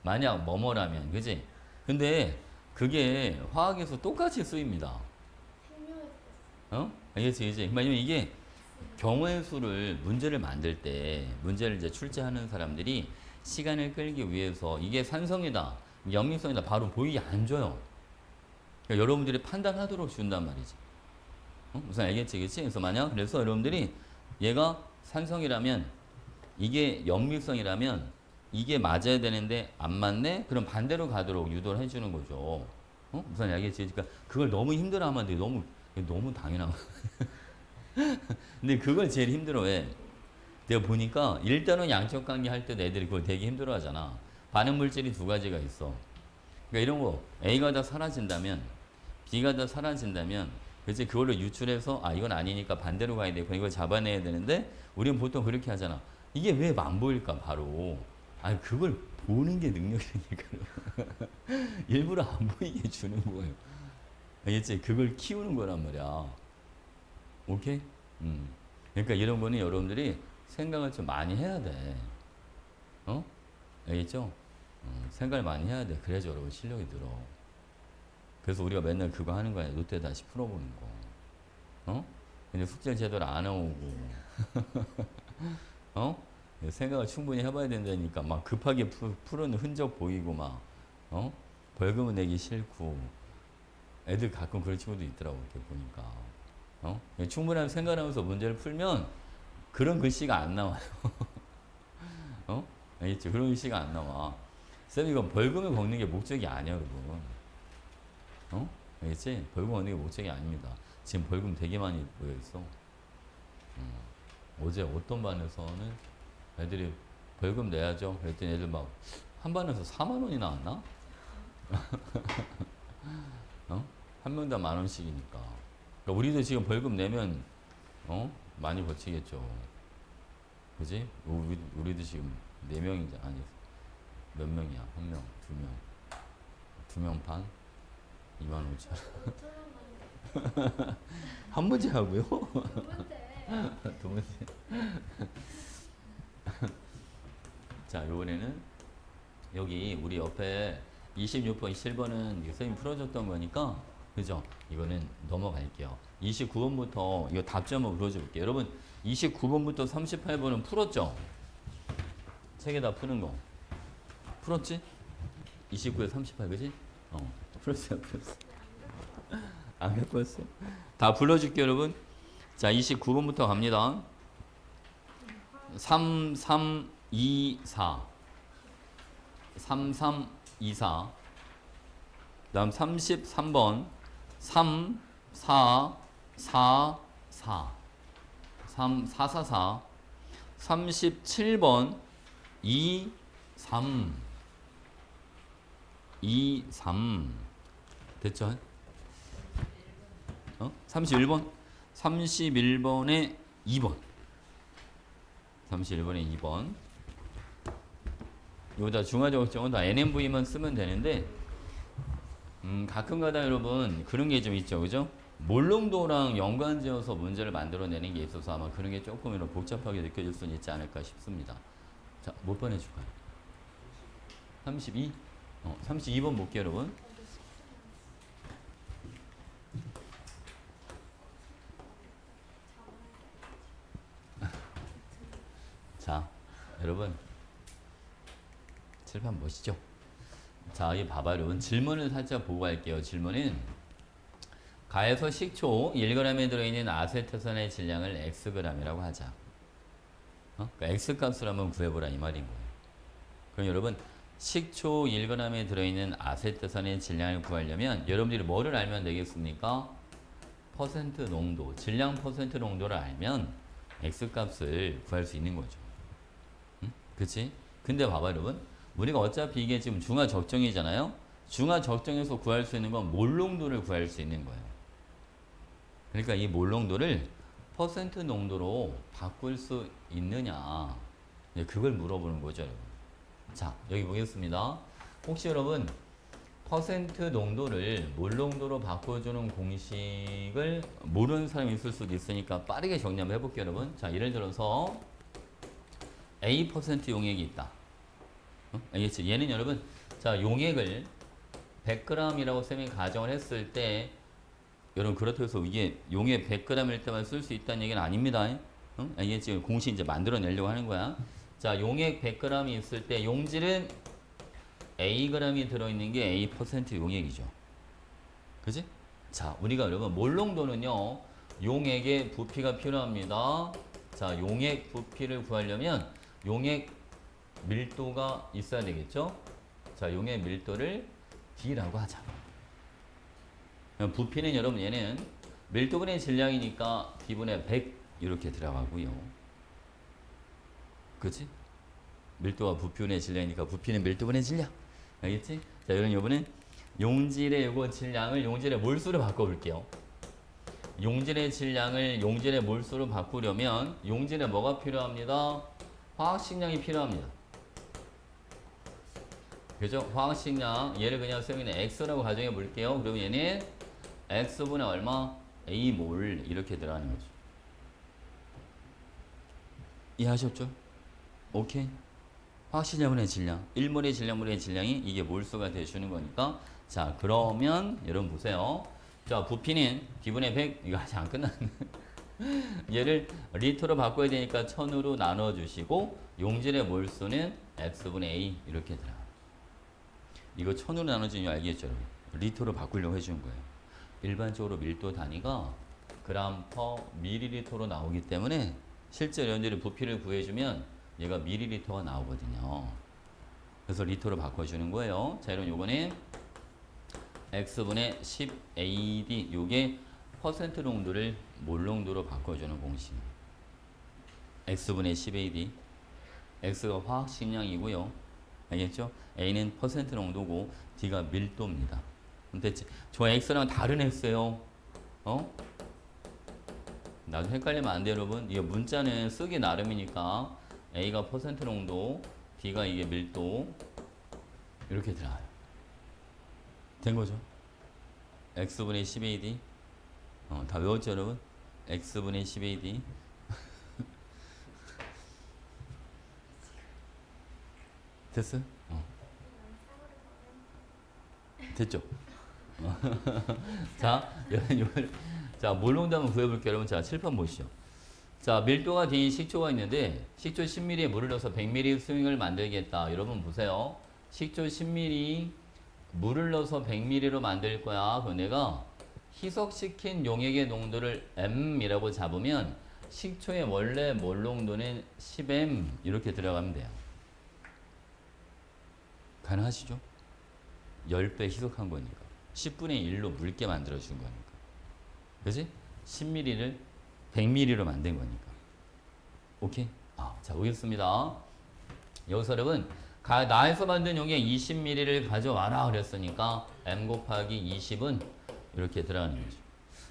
만약 뭐뭐라면 그지? 근데 그게 화학에서 똑같이 쓰입니다. 생명에서 어? 알겠지? 이제 왜냐면 이게 경우의 수를 문제를 만들 때 문제를 이제 출제하는 사람들이 시간을 끌기 위해서 이게 산성이다, 염립성이다 바로 보이게 안 줘요. 그러니까 여러분들이 판단하도록 준단 말이지. 무슨 알겠지, 그렇지? 그래서 여러분들이 얘가 산성이라면 이게 염립성이라면 이게 맞아야 되는데 안 맞네? 그럼 반대로 가도록 유도를 해주는 거죠. 무슨 알겠지? 그러니까 그걸 너무 힘들어하면 안 돼. 너무 당연한 거. 근데 그걸 제일 힘들어해. 내가 보니까 일단은 양적 관계 할 때 애들이 그걸 되게 힘들어하잖아. 반응 물질이 두 가지가 있어. 그러니까 이런 거 A가 다 사라진다면 B가 다 사라진다면 그치 그걸로 유출해서 아 이건 아니니까 반대로 가야 되고 이걸 잡아내야 되는데 우리는 보통 그렇게 하잖아. 이게 왜 안 보일까 바로. 아니 그걸 보는 게 능력이니까 일부러 안 보이게 주는 거예요. 알겠지? 그걸 키우는 거란 말이야. 오케이? 그러니까 이런 거는 여러분들이 생각을 좀 많이 해야 돼. 알겠죠? 생각을 많이 해야 돼. 그래야지 여러분 실력이 늘어. 그래서 우리가 맨날 그거 하는 거야. 롯데 다시 풀어보는 거. 근데 숙제를 제대로 안 해오고. 생각을 충분히 해봐야 된다니까. 막 급하게 푸는 흔적 보이고 막. 벌금은 내기 싫고. 애들 가끔 그런 친구도 있더라고. 이렇게 보니까. 충분한 생각하면서 문제를 풀면 그런 글씨가 안 나와요. 알겠죠? 그런 글씨가 안 나와. 쌤 이건 벌금을 걷는 게 목적이 아니야 여러분. 알겠지? 벌금 걷는 게 목적이 아닙니다. 지금 벌금 되게 많이 모여있어. 어제 어떤 반에서는 애들이 벌금 내야죠. 그랬더니 애들 막 한 반에서 4만 원이 나왔나? 한 명당 10,000원씩이니까. 그러니까 우리도 지금 벌금 내면 많이 버티겠죠. 그지? 우리도 지금 4명이잖아. 아니 몇 명이야? 1명, 2명, 2명 반? 25,000원. 5천 원 한 문제 하고요? 남는데. 두 문제. 자, 이번에는 여기 우리 옆에 26번, 27번은 선생님 풀어줬던 거니까 그죠? 이거는 넘어갈게요. 29번부터 이거 답지 한번 풀어줄게요. 여러분 29번부터 38번은 풀었죠? 책에다 푸는 거 풀었지? 29에 38 그지? 풀었어요. 안 갖고 왔어? 다 불러줄게요 여러분. 자 29번부터 갑니다. 3, 3, 2, 4 3, 3, 2, 4 다음 33번 3, 4, 4, 4 3, 4, 4, 4 37번 2, 3 2, 3 됐죠? 31번 31번에 2번 31번에 2번 여기다 중화적정은 다 NMV만 쓰면 되는데 가끔가다 여러분 그런 게 좀 있죠 그죠? 몰롱도랑 연관지어서 문제를 만들어내는 게 있어서 아마 그런 게 조금 이런 복잡하게 느껴질 수는 있지 않을까 싶습니다. 자, 몇 번 해줄까요? 32? 32번 볼게요 여러분. 자, 여러분 칠판 보시죠. 자, 이 봐봐 여러분. 질문을 살짝 보고 갈게요. 질문은 가에서 식초 1g에 들어있는 아세트산의 질량을 xg이라고 하자. 그러니까 x값을 한번 구해보라 이 말인 거예요. 그럼 여러분 식초 1g에 들어있는 아세트산의 질량을 구하려면 여러분들이 뭐를 알면 되겠습니까? 퍼센트 농도, 질량 퍼센트 농도를 알면 x값을 구할 수 있는 거죠. 그치? 근데 봐봐 여러분. 우리가 어차피 이게 지금 중화 적정이잖아요. 중화 적정에서 구할 수 있는 건 몰농도를 구할 수 있는 거예요. 그러니까 이 몰농도를 퍼센트 농도로 바꿀 수 있느냐. 네, 그걸 물어보는 거죠, 여러분. 자, 여기 보겠습니다. 혹시 여러분 퍼센트 농도를 몰 농도로 바꿔주는 공식을 모르는 사람이 있을 수도 있으니까 빠르게 정리 한번 해볼게요, 여러분. 자, 예를 들어서 A% 용액이 있다. 알겠지? 얘는 여러분, 자, 용액을 100g이라고 쌤이 가정을 했을 때, 여러분, 그렇다고 해서 이게 용액 100g일 때만 쓸 수 있다는 얘기는 아닙니다. 응? 알겠지? 공식 이제 만들어내려고 하는 거야. 자, 용액 100g이 있을 때 용질은 Ag이 들어있는 게 A% 용액이죠. 그지? 자, 우리가 여러분, 몰 농도는요, 용액의 부피가 필요합니다. 자, 용액 부피를 구하려면 용액 밀도가 있어야 되겠죠? 자, 용액 밀도를 D라고 하자. 그럼 부피는 여러분 얘는 밀도분의 질량이니까 D분의 100 이렇게 들어가고요. 그치? 밀도가 부피분의 질량이니까 부피는 밀도분의 질량. 알겠지? 자, 이런 요번엔 용질의 요거 질량을 용질의 몰수로 바꿔볼게요. 용질의 질량을 용질의 몰수로 바꾸려면 용질에 뭐가 필요합니다? 화학식량이 필요합니다. 그죠? 화학식량, 얘를 그냥 쌤이는 X라고 가정해 볼게요. 그러면 얘는 X분의 얼마? A몰 이렇게 들어가는 거죠. 이해하셨죠? 오케이? 화학식량분의 질량, 1몰의 질량분의 질량이 이게 몰수가 되주는 거니까. 자, 그러면 여러분 보세요. 자, 부피는 D분의 100, 이거 아직 안 끝났네. 얘를 리터로 바꿔야 되니까 1000으로 나눠주시고 용질의 몰수는 X분의 A 이렇게 들어가요. 이거 1000으로 나눠주는 거 알겠죠? 리터로 바꾸려고 해주는 거예요. 일반적으로 밀도 단위가 그램 퍼 밀리리터로 나오기 때문에 실제 연질의 부피를 구해주면 얘가 밀리리터가 나오거든요. 그래서 리터로 바꿔주는 거예요. 자, 이런 요거는 X분의 10AD 요게 퍼센트 농도를 몰 농도로 바꿔주는 공식. X분의 10AD. X가 화학식량이고요. 알겠죠? A는 퍼센트 농도고 D가 밀도입니다. 됐지? 저 X랑 다른 X예요. 어? 나도 헷갈리면 안 돼요, 여러분. 이게 문자는 쓰기 나름이니까 A가 퍼센트 농도, D가 이게 밀도 이렇게 들어가요. 된 거죠? X분의 10AD. 다 외웠죠, 여러분? X분의 10AD. 됐어요? 됐죠? 자, 자, 몰농도 한번 구해볼게요, 여러분. 자, 칠판 보시죠. 자, 밀도가 D인 식초가 있는데, 식초 10ml에 물을 넣어서 100ml 스윙을 만들겠다. 여러분 보세요. 식초 10ml, 물을 넣어서 100ml로 만들 거야. 그럼 내가 희석시킨 용액의 농도를 M이라고 잡으면 식초의 원래 몰 농도는 10M 이렇게 들어가면 돼요. 가능하시죠? 10배 희석한 거니까. 10분의 1로 묽게 만들어준 거니까. 그지? 10ml를 100ml로 만든 거니까. 오케이? 자, 보겠습니다. 여기서 여러분, 나에서 만든 용액 20ml를 가져와라 그랬으니까 M 곱하기 20은 이렇게 들어가는 거죠.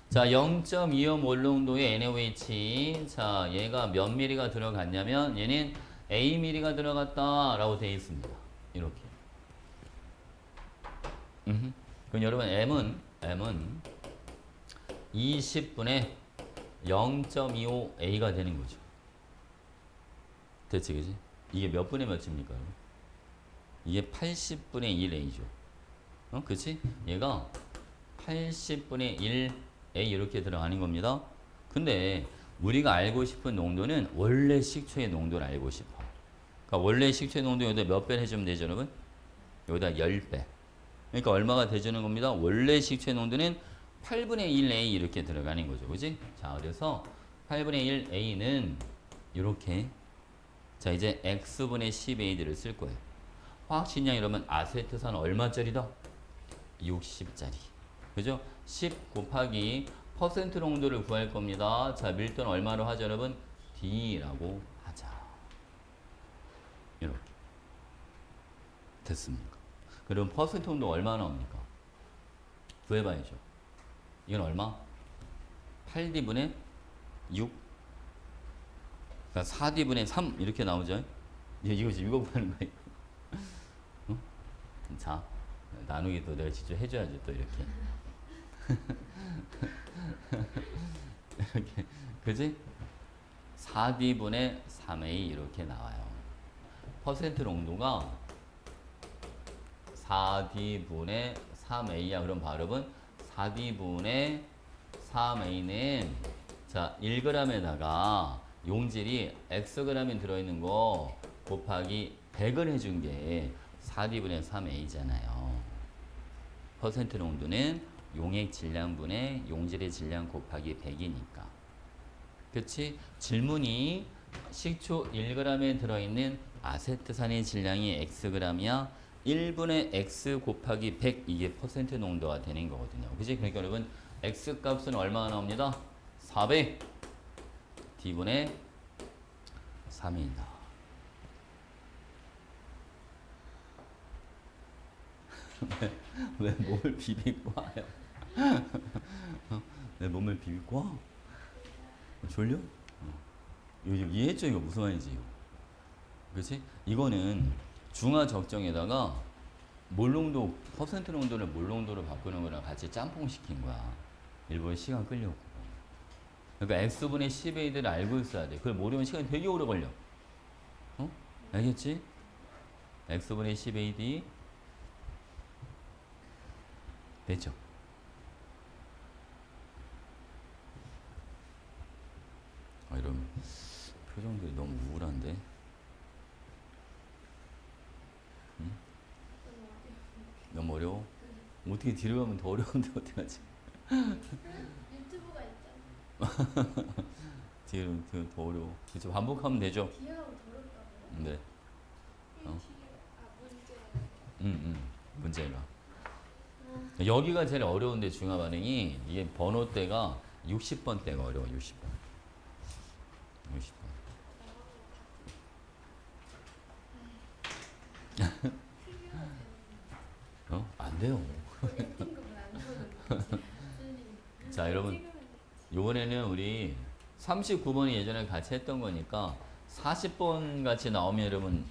자, 0.25 몰 농도의 NaOH. 자, 얘가 몇 ml가 들어갔냐면 얘는 Aml가 들어갔다라고 되어 있습니다. 이렇게. 그럼 여러분 M은 20분의 0.25A가 되는 거죠. 됐지, 그지? 이게 몇 분의 몇입니까? 이게 80분의 1A죠. 그치? 얘가 80분의 1A 이렇게 들어가는 겁니다. 근데 우리가 알고 싶은 농도는 원래 식초의 농도를 알고 싶어. 그러니까 원래 식초의 농도 여기다 몇 배 해주면 되죠, 여러분? 여기다 10배. 그러니까 얼마가 되주는 겁니다. 원래 식초의 농도는 8분의 1A 이렇게 들어가는 거죠. 그지? 자, 그래서 8분의 1A는 이렇게. 자, 이제 X분의 10AD를 쓸 거예요. 화학식량 이러면 아세트산 얼마짜리다? 60짜리. 그죠? 10 곱하기 퍼센트 농도를 구할 겁니다. 자, 밀도는 얼마로 하죠, 여러분? D라고 하자. 이렇게. 됐습니까? 그럼 퍼센트 농도 얼마 나옵니까? 구해봐야죠. 이건 얼마? 8D분의 6. 그러니까 4D분의 3 이렇게 나오죠. 이거 지금 읽어보는 거야. 응? 자, 나누기도 내가 직접 해줘야지 또 이렇게. 이렇게, 그지? 4D분의 3A 이렇게 나와요. 퍼센트 농도가 4D분의 3A야. 그럼 발음은 4D분의 3A는 자 1g에다가 용질이 Xg이 들어있는 거 곱하기 100을 해준 게 4D분의 3A잖아요. 퍼센트 농도는 용액 질량분의 용질의 질량 곱하기 100이니까. 그치? 질문이 식초 1g에 들어있는 아세트산의 질량이 Xg이야. 1분의 X 곱하기 100 이게 퍼센트 농도가 되는 거거든요. 그치? 그러니까 여러분 X 값은 얼마나 나옵니다? 400 D분의 3이다. 왜 몸을 비비고 와요? 내 몸을 비비고 와? 졸려? 이거 이해했죠? 이거 무슨 말인지. 그치? 이거는 중화 적정에다가 몰농도, 퍼센트 농도를 몰농도로 바꾸는 거랑 같이 짬뽕 시킨 거야. 일부러 시간 끌려고. 그러니까 X분의 10A들을 알고 있어야 돼. 그걸 모르면 시간이 되게 오래 걸려. 어? 알겠지? X분의 10AD 됐죠? 아, 이런 표정들이 너무 우울한데? 응? 너무 어려워? 어떻게 뒤로 가면 더 어려운데 어떡하지? 유튜브가 있잖아. 뒤로 더 어려워. 그쵸? 반복하면 되죠? 뒤에 가면 더 어렵다고. 네. 어? 문제. 문제가. 여기가 제일 어려운데 중화 반응이 이게 번호대가 60번대가 어려워. 60번. 60번. 어? 안 돼요. 팅급은 안 좋은. 자, 여러분. 요번에는 우리 39번이 예전에 같이 했던 거니까 40번 같이 나오면 여러분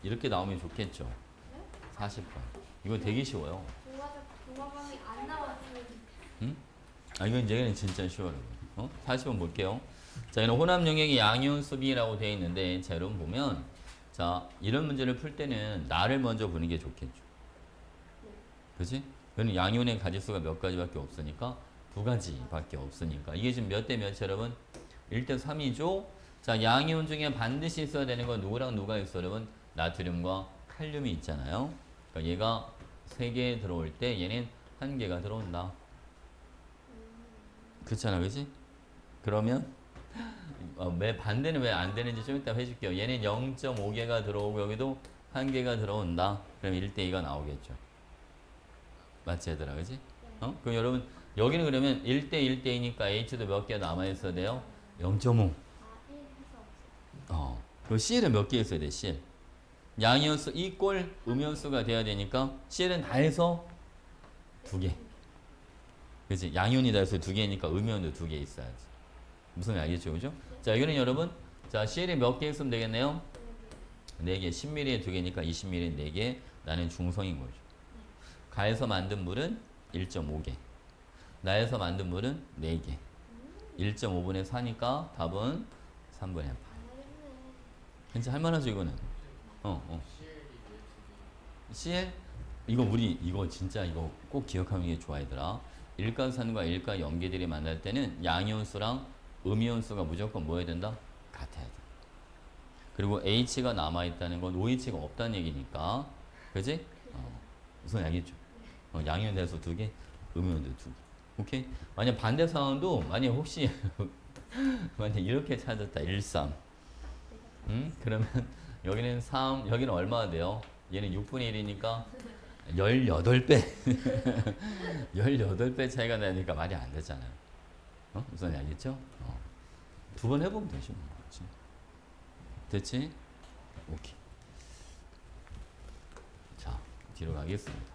이렇게 나오면 좋겠죠. 40번. 이거 되게 쉬워요. 동화방이 안 나왔으면. 응? 아, 이건 얘는 진짜 쉬워요. 40번 볼게요. 자, 이는 혼합 용액의 양이온 수비라고 되어 있는데, 자, 여러분 보면, 자, 이런 문제를 풀 때는 나를 먼저 보는 게 좋겠죠. 그지? 그는 양이온의 가지수가 몇 가지밖에 없으니까, 2가지밖에 없으니까. 이게 지금 몇 대 몇이 여러분? 1대 3이죠? 자, 양이온 중에 반드시 있어야 되는 건 누구랑 누가 있어, 여러분? 나트륨과 칼륨이 있잖아요. 그러니까 얘가 3개 들어올 때 얘는 1개가 들어온다. 그렇잖아, 그지? 그러면 왜 반대는 왜 안 되는지 좀 이따 해줄게요. 얘는 0.5개가 들어오고 여기도 1개가 들어온다. 그럼 1대2가 나오겠죠. 맞지 얘들아, 그지? 그럼 여러분 여기는 그러면 1대1대2니까 H도 몇 개 남아있어야 돼요? 0.5. 그럼 CL은 몇 개 있어야 돼? CL. 양이온수 이꼴 음이온수가 돼야 되니까 CL은 다 해서 2개. 그치? 양이온이 다 해서 2개니까 음이온도 2개 있어야지. 무슨 말 알겠죠? 그죠? 자, 여기는 여러분, 자, CL이 몇 개 있으면 되겠네요? 4개. 10ml에 2개니까 20ml에 4개. 나는 중성인 거죠. 가에서 만든 물은 1.5개. 나에서 만든 물은 4개. 1.5분의 4니까 답은 3분의 8. 진짜 할만하죠, 이거는? CL? 이거 진짜 이거 꼭 기억하는 게 좋아, 얘들아. 일가산과 일가 염계들이 만날 때는 양이온수랑 음이온수가 무조건 뭐 해야 된다? 같아야 돼. 그리고 H가 남아있다는 건 OH가 없다는 얘기니까. 그지? 무슨 알겠죠? 양이온 대수 2개, 음이온도 2개. 오케이? 만약 반대 상황도, 만약 혹시, 만약 이렇게 찾았다. 1, 3. 그러면 여기는 3, 여기는 얼마가 돼요? 얘는 6분의 1이니까 18배. 18배 차이가 나니까 말이 안 되잖아요. 무슨 알겠죠? 2번 해보면 되죠. 그렇지? 됐지? 오케이. 자, 뒤로 가겠습니다.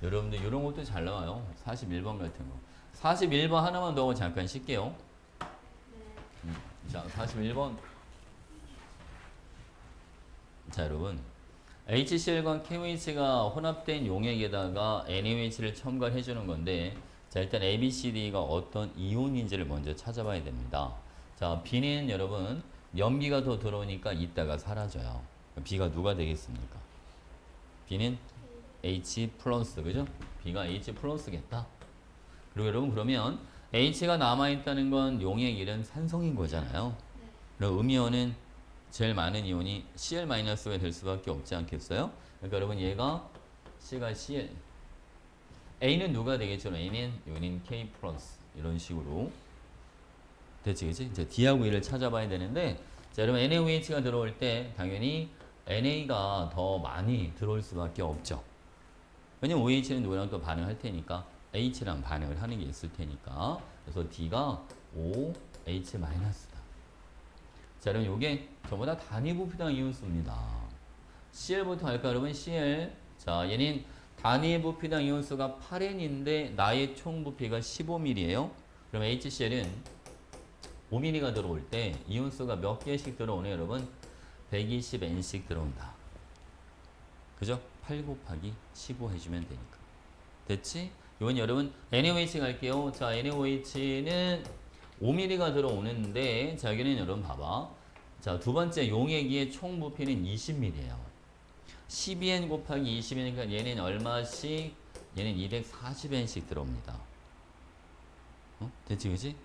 여러분들 이런 것도 잘 나와요. 41번 같은 거. 41번 하나만 더 하고 잠깐 쉴게요. 자, 41번. 자, 여러분. HCl과 KOH가 혼합된 용액에다가 NaOH를 첨가해 주는 건데, 자, 일단 ABCD가 어떤 이온인지를 먼저 찾아봐야 됩니다. 자, B는 여러분, 염기가 더 들어오니까 이따가 사라져요. B가 누가 되겠습니까? B는 H 플러스, 그죠? B가 H 플러스겠다. 그리고 여러분, 그러면 H가 남아있다는 건 용액 이름 산성인 거잖아요. 그럼 음이온은 제일 많은 이온이 Cl-가 될 수밖에 없지 않겠어요? 그러니까 여러분, 얘가 C가 Cl. A는 누가 되겠죠? A는 요인 K 플러스. 이런 식으로. 됐지, 그치? 이제 D하고 E를 찾아봐야 되는데, 자, 여러분, NaOH가 들어올 때 당연히 NA가 더 많이 들어올 수밖에 없죠. 왜냐면 OH는 누구랑 또 반응할 테니까 H랑 반응을 하는 게 있을 테니까. 그래서 D가 OH-다. 자, 여러분, 요게 전부 다 단위부피당 이온수입니다. CL부터 할까, 여러분? CL. 자, 얘는 단위부피당 이온수가 8N인데 나의 총 부피가 15ml예요. 그럼 HCl은 5ml가 들어올 때 이온수가 몇 개씩 들어오네요, 여러분? 120N씩 들어온다. 그죠? 8 곱하기 15 해주면 되니까. 됐지? 이건 여러분 NaOH 갈게요. 자, NaOH는 5ml가 들어오는데, 자, 여기는 여러분 봐봐. 자, 두 번째 용액의 총 부피는 20ml예요. 12N 곱하기 20이니까 얘는 얼마씩? 얘는 240N씩 들어옵니다. 됐지, 그지?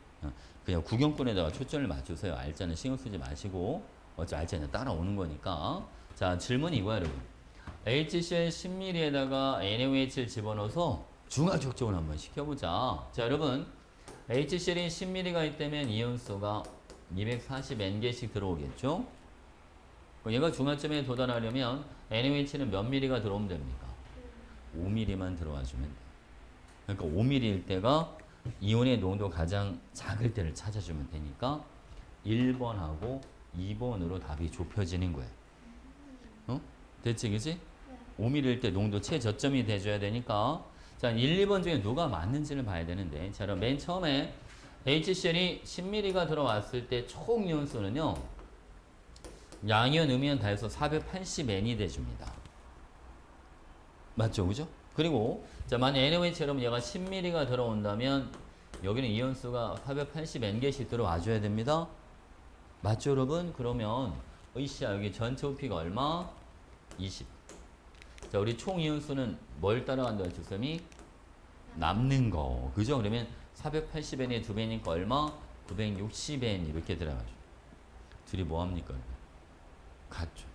그냥 구경꾼에다가 초점을 맞추세요. 알자는 신경 쓰지 마시고. 어차피 알자는 따라오는 거니까. 자, 질문 이거야, 여러분. HCl 10ml에다가 NaOH를 집어넣어서 중화적정을 한번 시켜보자. 자, 여러분. HCl이 10ml가 있다면 이온수가 240N개씩 들어오겠죠? 얘가 중화점에 도달하려면 NaOH는 몇 ml가 들어오면 됩니까? 5ml만 들어와 주면 돼요. 그러니까 5ml일 때가 이온의 농도 가장 작을 때를 찾아주면 되니까 1번하고 2번으로 답이 좁혀지는 거예요. 됐지, 그지? 5ml일 때 농도 최저점이 돼줘야 되니까. 자, 1, 2번 중에 누가 맞는지를 봐야 되는데, 자, 그럼 맨 처음에 HCl이 10ml가 들어왔을 때 총 이온수는요, 양이온, 음이온 다 해서 480N이 돼줍니다. 맞죠, 그죠? 그리고 자, 만약 NaOH처럼 얘가 10ml가 들어온다면 여기는 이온수가 480N개씩 들어와줘야 됩니다. 맞죠, 여러분? 그러면 으쌰, 여기 전체 부피가 얼마? 20. 자, 우리 총 이온수는 뭘 따라간다, 주쌤이? 남는 거. 그죠? 그러면 480N의 2배니까 얼마? 960N 이렇게 들어가죠. 둘이 뭐합니까? 같죠.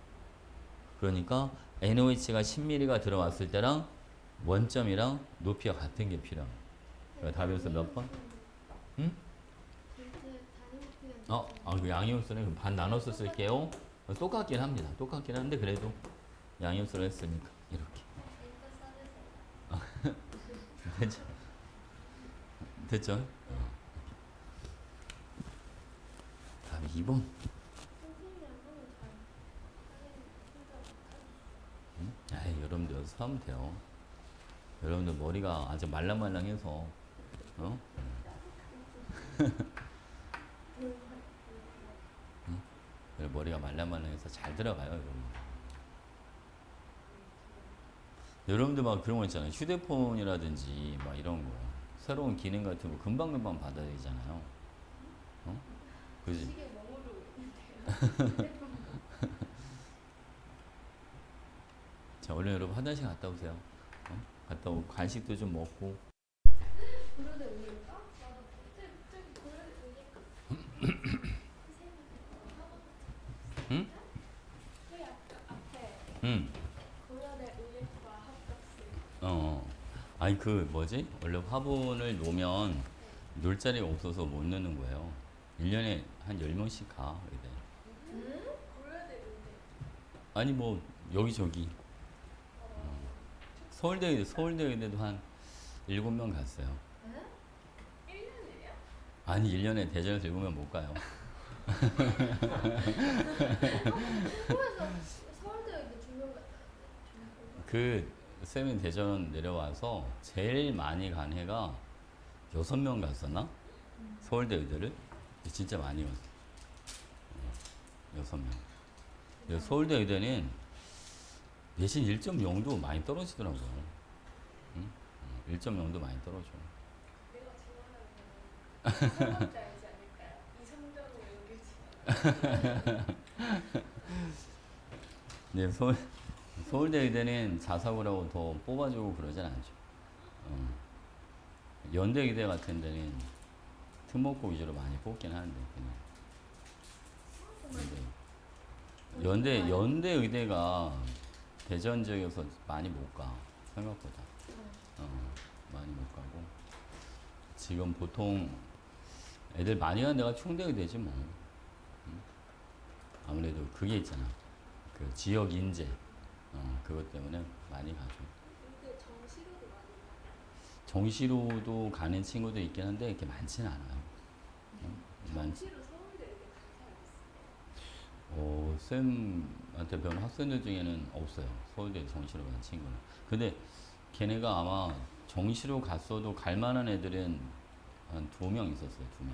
그러니까 NaOH가 10ml가 들어왔을 때랑 원점이랑 높이가 같은 게 필요합니다. 그러니까 답에서 몇 번? 응? 그 양이온수는 반 나눠서 쓸게요. 똑같긴 합니다. 똑같긴 한데 그래도 양이온수로 했으니까 이렇게. 됐죠? 됐죠? 다음 2번. 여러분들 연습하면 돼요. 여러분들 머리가 아주 말랑말랑해서, 머리가 말랑말랑해서 잘 들어가요, 여러분. 여러분들 막 그런 거 있잖아요. 휴대폰이라든지 막 이런 거. 새로운 기능 같은 거 금방금방 받아야 되잖아요. 그지? 시계 머무르고 있는데요. 자, 얼른 여러분 화장실 갔다 오세요. 갔다 오고 간식도 좀 먹고. 그런데 우리가 저기 그런데 응? 저기 앞에 응. 고려대 의예과 합격생. 아니 그 뭐지? 원래 화분을 놓으면 놀 자리가 없어서 못 넣는 거예요. 1년에 한 10명씩 가. 의대. 고려대 의대. 아니 뭐 여기저기. 서울대 의대도 한 7명 갔어요. 1년이에요? 아니 1년에 대전에서 7명 못 가요. 서울에서 서울대 의대 2명 갔다. 그 쌤이 대전 내려와서 제일 많이 간 해가 6명 갔었나? 서울대 의대를? 진짜 많이 갔어. 6명. 서울대 의대는 대신 1.0도 많이 떨어지더라고요. 응? 1.0도 많이 떨어져. 내가 좋아하는 3번째 알지 않을까요? 2, 3점으로 여겨지는. 네, 서울대 의대는 자사고라고 더 뽑아주고 그러진 않죠. 연대 의대 같은 데는 특목고 위주로 많이 뽑긴 하는데 그냥. 연대 의대가 대전 지역에서 많이 못 가. 생각보다. 많이 못 가고. 지금 보통 애들 많이 가는 데가 충대 의대지 뭐. 아무래도 그게 있잖아. 그 지역 인재. 그것 때문에 많이 가죠. 근데 정시로도 많이 가요. 정시로도 가는 친구도 있긴 한데 이렇게 많지는 않아요. 정시로 서울대 이렇게 간 사람 있어요? 쌤한테 배운 학생들 중에는 없어요. 서울대 정시로 간 친구는. 근데 걔네가 아마 정시로 갔어도 갈 만한 애들은 한 2명 있었어요. 2명.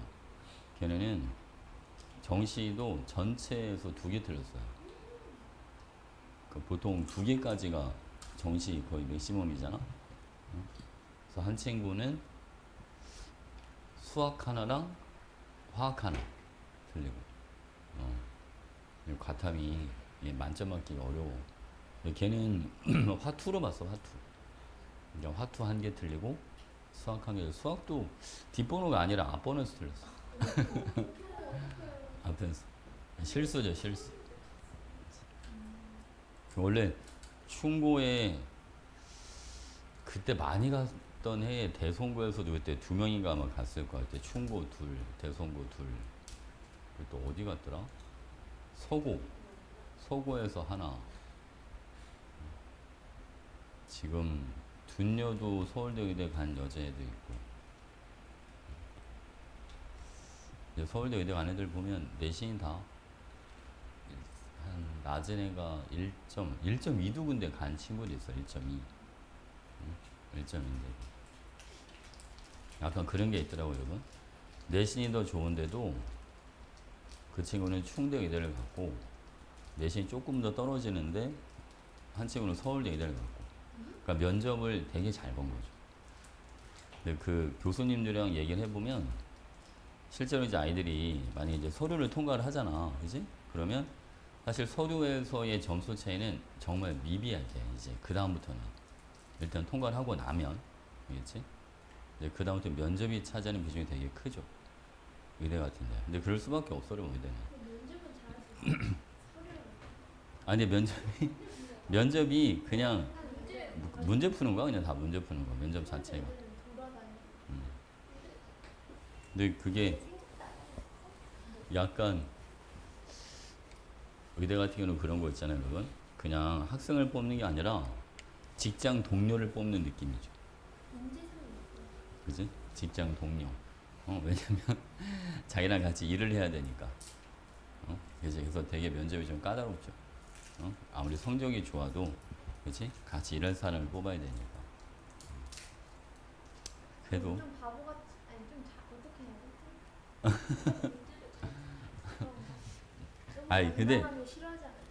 걔네는 정시도 전체에서 2개 틀렸어요. 그 보통 2개까지가 정시 거의 맥시멈이잖아. 그래서 한 친구는 수학 하나랑 화학 하나 틀리고. 과탐이 만점 맞기가 어려워. 걔는 화투로 봤어, 화투. 그러니까 화투 1개 틀리고 수학 1개. 수학도 뒷번호가 아니라 앞번호에서 틀렸어. 앞에서. 실수죠, 실수. 원래 충고에 그때 많이 갔던 해에 대송고에서도 그때 2명인가 아마 갔을 것 같아. 충고 2, 대송고 2. 그리고 또 어디 갔더라? 서고에서 하나. 지금 둔여도 서울대 의대 간 여자애도 있고. 이제 서울대 의대 간 애들 보면 내신이 다 한 낮은 애가 1.2도 근데 간 친구도 있어. 1.2. 1.2인데. 약간 그런 게 있더라고요, 여러분. 내신이 더 좋은데도 그 친구는 충대 의대를 갔고 내신이 조금 더 떨어지는데 한 친구는 서울대 의대를 갔고. 그러니까 면접을 되게 잘 본 거죠. 근데 그 교수님들이랑 얘기를 해보면 실제로 이제 아이들이 만약에 이제 서류를 통과를 하잖아. 그지? 그러면 사실 서류에서의 점수 차이는 정말 미비하게 이제 그다음부터는 일단 통과를 하고 나면 알겠지? 이제 그다음부터 면접이 차지하는 비중이 되게 크죠. 의대 같은데. 근데 그럴 수밖에 없어요, 의대는. 면접은 잘할 수 있어요. 서류는. 아니, 면접이 그냥 문제 문제 푸는 거야. 그냥 다 문제 푸는 거. 면접 자체가. 돌아다녀. 근데 그게 약간 의대 같은 경우는 그런 거 있잖아요, 여러분. 그냥 학생을 뽑는 게 아니라 직장 동료를 뽑는 느낌이죠. 문제상이 있어요. 그지? 직장 동료. 왜냐면 자기랑 같이 일을 해야 되니까. 그래서 되게 면접이 좀 까다롭죠. 아무리 성적이 좋아도, 그치? 같이 일할 사람을 뽑아야 되니까. 그래도, 좀 바보같이 아니 어떻게 해야 되지? 아니, 근데- 사람이 싫어하지 않을까?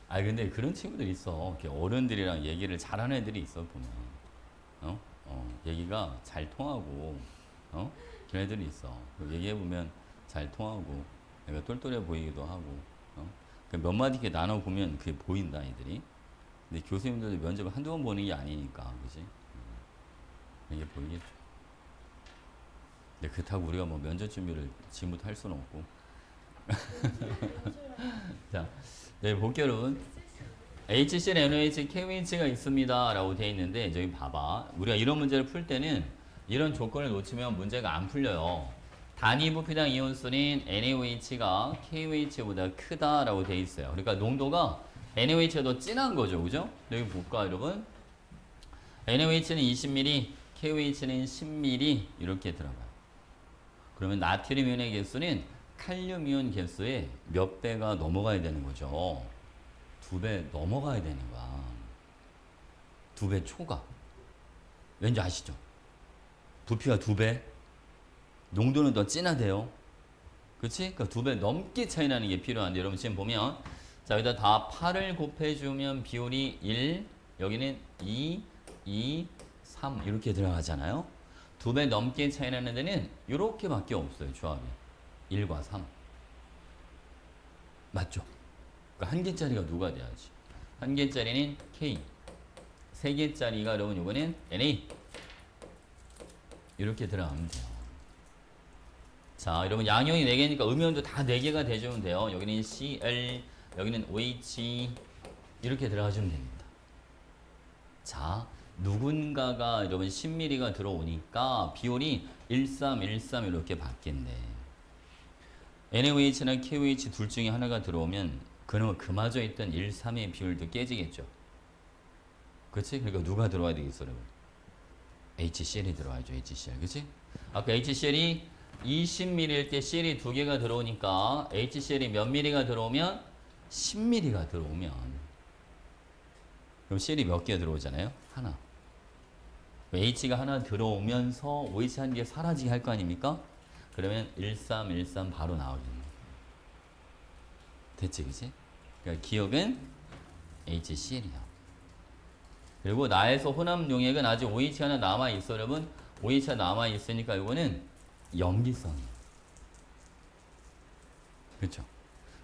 근데 그런 친구들 있어. 이렇게 어른들이랑 얘기를 잘하는 애들이 있어, 보면. 얘기가 잘 통하고, 그런 애들이 있어. 얘기해보면 잘 통하고, 내가 똘똘해 보이기도 하고, 몇 마디 이렇게 나눠보면 그게 보인다, 애들이. 근데 교수님들도 면접을 한두 번 보는 게 아니니까, 그지? 이게 보이겠죠. 근데 그렇다고 우리가 뭐 면접 준비를 지금부터 할 수는 없고. 자, 네, 볼게요, 여러분. HCl, NOH, KOH가 있습니다. 라고 되어 있는데, 저기 봐봐. 우리가 이런 문제를 풀 때는 이런 조건을 놓치면 문제가 안 풀려요. 단위 부피당 이온수는 NaOH가 KOH보다 크다라고 되어 있어요. 그러니까 농도가 NaOH가 더 진한 거죠. 그죠? 여기 볼까, 여러분? NaOH는 20ml, KOH는 10ml 이렇게 들어가요. 그러면 나트륨 이온의 개수는 칼륨 이온 개수의 몇 배가 넘어가야 되는 거죠. 2배 넘어가야 되는 거야. 2배 초과. 왠지 아시죠? 부피가 2배, 농도는 더 진하대요. 그치? 그러니까 2배 넘게 차이 나는 게 필요한데, 여러분 지금 보면 자, 여기다 다 8을 곱해주면 비율이 1, 여기는 2, 2, 3 이렇게 들어가잖아요. 2배 넘게 차이 나는 데는 이렇게밖에 없어요. 조합이. 1과 3. 맞죠? 그러니까 한 개짜리가 누가 돼야지? 한 개짜리는 K. 세 개짜리가 여러분 이거는 NA. 이렇게 들어가면 돼요. 자, 여러분 양형이 4개니까 음연도 다 4개가 돼주면 돼요. 여기는 CL, 여기는 OH 이렇게 들어가주면 됩니다. 자, 누군가가 여러분 10mm가 들어오니까 비율이 13, 13 이렇게 바뀌는데 NaOH나 KOH 둘 중에 하나가 들어오면 그러면 그마저 있던 1, 3의 비율도 깨지겠죠. 그렇지? 그러니까 누가 들어와야 되겠어, 여러분? HCl이 들어와야죠, HCl. 그렇지? 아까 HCl이 20mm일 때 Cl이 2개가 들어오니까 HCl이 몇 mm가 들어오면 10mm가 들어오면 그럼 Cl이 몇 개 들어오잖아요? 하나. H가 하나 들어오면서 OH 한 개 사라지게 할 거 아닙니까? 그러면 13, 13 바로 나오겠네. 됐지, 그치? 그러니까 기억은 HCl이야. 그리고 나에서 혼합 용액은 아직 OH 하나 남아있어, 여러분. OH가 남아있으니까 이거는 염기성이에요. 그렇죠?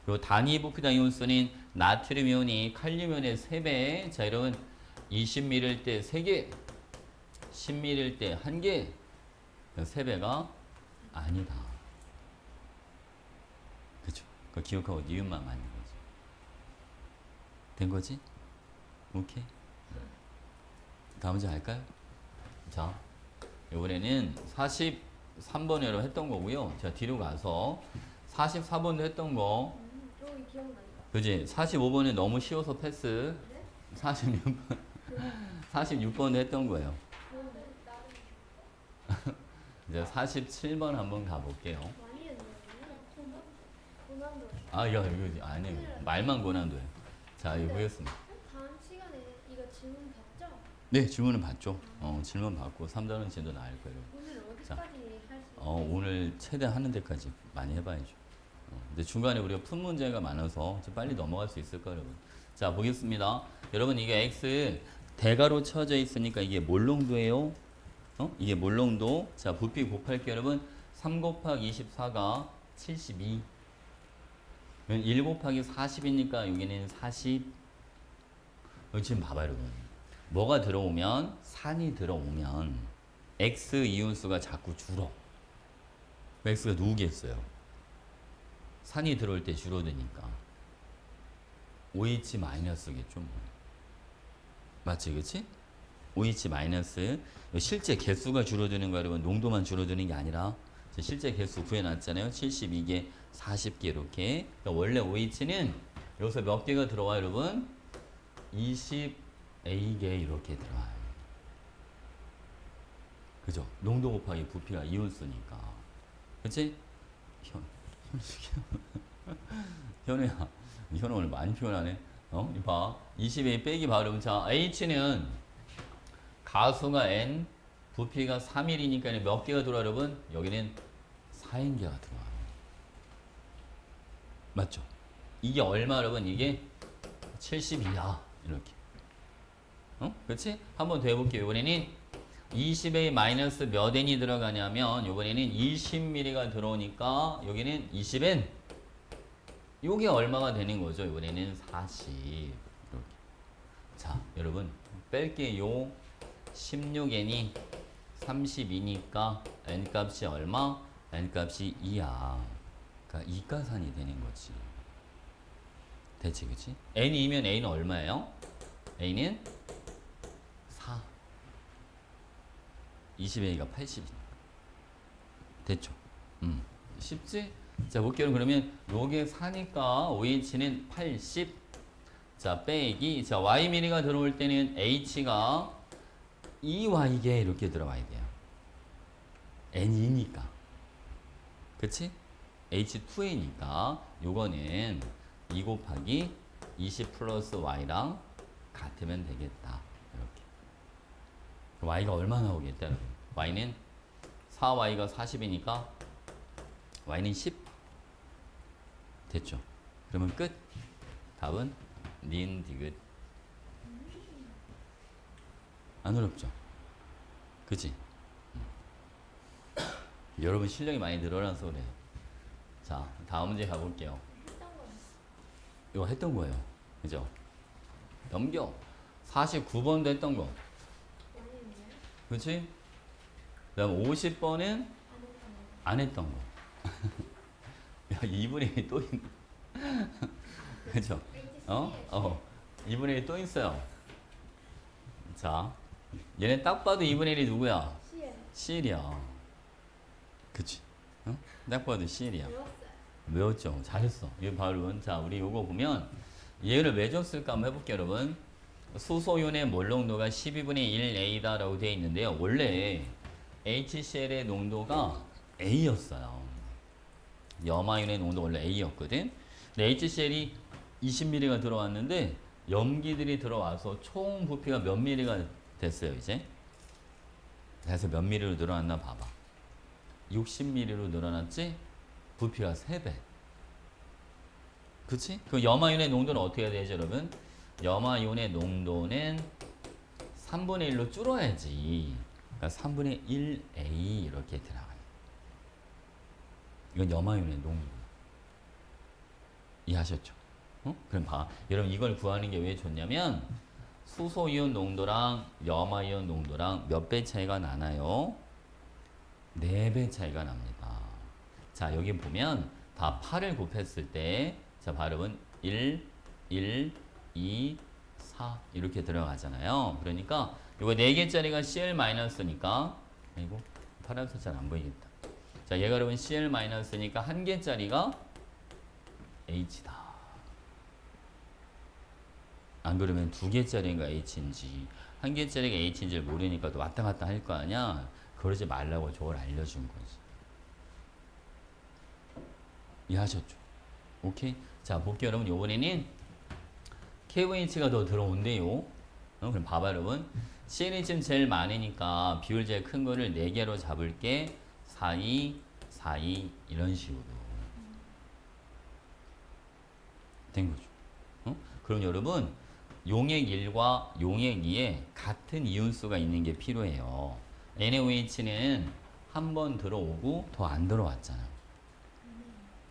그리고 단위부피당 이온수는 나트륨 이온이 칼륨 이온의 3배. 자, 여러분 20ml일 때 3개, 10ml일 때 1개. 3배가 아니다. 그렇죠? 그 기억하고 니은만 맞는 거지. 된 거지? 오케이. 다음 문제 할까요? 자, 이번에는 43번에 여러분 했던 거고요. 자, 뒤로 가서 44번도 했던 거. 저기 기억난다. 그지? 45번에 너무 쉬워서 패스. 네? 46번, 46번도 했던 거예요. 그런데 이제 47번 한번 가볼게요. 많이 했네요. 고난도. 아, 이거 아니에요. 말만 고난도예요. 자, 이거 보겠습니다. 다음 시간에 이거 질문 받죠? 네, 질문은 받죠. 질문 받고 3단원 진도 나을 거예요. 오늘 자, 어디까지 할 수 있어요? 오늘 최대한 하는 데까지 많이 해봐야죠. 근데 중간에 우리가 푼 문제가 많아서 좀 빨리 넘어갈 수 있을까, 여러분? 자, 보겠습니다. 여러분, 이게 X 대가로 쳐져 있으니까 이게 몰롱도예요. 이게 몰롱도. 자, 부피 곱할게요, 여러분. 3 곱하기 24가 72. 1 곱하기 40이니까 여기는 40. 여기 지금 봐봐요, 여러분. 뭐가 들어오면, 산이 들어오면 X 이온수가 자꾸 줄어. X가 누우겠어요. 산이 들어올 때 줄어드니까. OH 마이너스겠죠. 뭐. 맞지, 그치? OH 마이너스. 실제 개수가 줄어드는 거 여러분, 농도만 줄어드는 게 아니라 실제 개수 구해놨잖아요. 72개, 40개 이렇게. 그러니까 원래 OH는 여기서 몇 개가 들어와요, 여러분? 20A개 이렇게 들어와요. 그죠? 농도 곱하기 부피가 이온수니까. 그치? 현우야, 현우 오늘 많이 피곤하네. 이봐. 20A 빼기 바로. 자, H는 가수가 N, 부피가 3일이니까 몇 개가 들어와요, 여러분? 여기는 4인계가 들어와요. 맞죠? 이게 얼마, 여러분? 이게 72야. 이렇게. 그렇지? 한번 더 해볼게요. 이번에는 20A 마이너스 몇 N이 들어가냐면, 이번에는 20mm가 들어오니까, 여기는 20N. 요게 얼마가 되는 거죠? 이번에는 40. 이렇게. 자, 여러분, 뺄게요. 16N이 32니까 N 값이 얼마? N 값이 2야. 그러니까 이가산이 되는 거지. 됐지, 그치? N이면 A는 얼마예요? A는 4. 20A가 80이니까. 됐죠? 쉽지? 자, 볼게요. 그러면 요게 4니까 OH는 80. 자, 빼기. 자, Y미리가 들어올 때는 H가 2Y개 이렇게 들어와야 돼요. N이니까. 그치? H2A니까 요거는 2 곱하기 20 플러스 Y랑 같으면 되겠다. 이렇게. Y가 얼마 나오겠다, 여러분? Y는 4Y가 40이니까 Y는 10. 됐죠? 그러면 끝. 답은 닌 디귿. 안 어렵죠? 그치? 여러분 실력이 많이 늘어나서 그래. 자, 다음 문제 가볼게요. 했던 거 이거 했던 거예요. 그죠? 넘겨. 49번도 했던 거. 아니네. 그치? 그 다음 50번은 안 했던 거. 안 했던 거. 야, 2분의 1이 또 있네. 그죠? 어. 2분의 1이 또 있어요. 자, 얘네 딱 봐도 2분의 1이 누구야? 시에 CL이야. 그치? 어? 딱 봐도 CL이야. 배웠어요. 외웠죠? 잘했어. 이거 바로, 자, 우리 요거 보면 얘를 왜 줬을까 한번 해볼게요, 여러분. 수소윤의 몰 농도가 12분의 1A다 라고 되어 있는데요. 원래 HCl의 농도가 A였어요. 염화윤의 농도 원래 A였거든. 근데 HCl이 20ml가 들어왔는데 염기들이 들어와서 총 부피가 몇 ml가 됐어요, 이제? 그래서 몇 ml로 늘어났나 봐봐. 60ml로 늘어났지? 부피가 3배. 그치? 그 염화윤의 농도는 어떻게 해야 되죠, 여러분? 염화윤의 농도는 3분의 1로 줄어야지. 그러니까 3분의 1A 이렇게 들어가요. 이건 염화윤의 농도. 이해하셨죠? 어? 그럼 봐. 여러분 이걸 구하는 게 왜 좋냐면 수소이온 농도랑 염화이온 농도랑 몇 배 차이가 나나요? 4배 차이가 납니다. 자, 여기 보면 다 8을 곱했을 때 자, 발음은 1, 2, 4 이렇게 들어가잖아요. 그러니까 이거 4개짜리가 CL-니까 아이고, 파란색 잘 안 보이겠다. 자, 얘가 여러분 CL-니까 1개짜리가 H다. 안 그러면 2개짜리가 H인지 1개짜리가 H인지를 모르니까 또 왔다 갔다 할 거 아니야. 그러지 말라고 저걸 알려준 거지. 이해하셨죠? 오케이? 자, 볼게요, 여러분. 요번에는 KOH가 더 들어온대요. 그럼 봐봐, 여러분. CNH는 제일 많으니까 비율 제일 큰 거를 4개로 잡을게. 4, 2, 4, 2 이런 식으로. 된 거죠. 어? 그럼 여러분, 용액 1과 용액 2에 같은 이온수가 있는 게 필요해요. NaOH는 한 번 들어오고 더 안 들어왔잖아.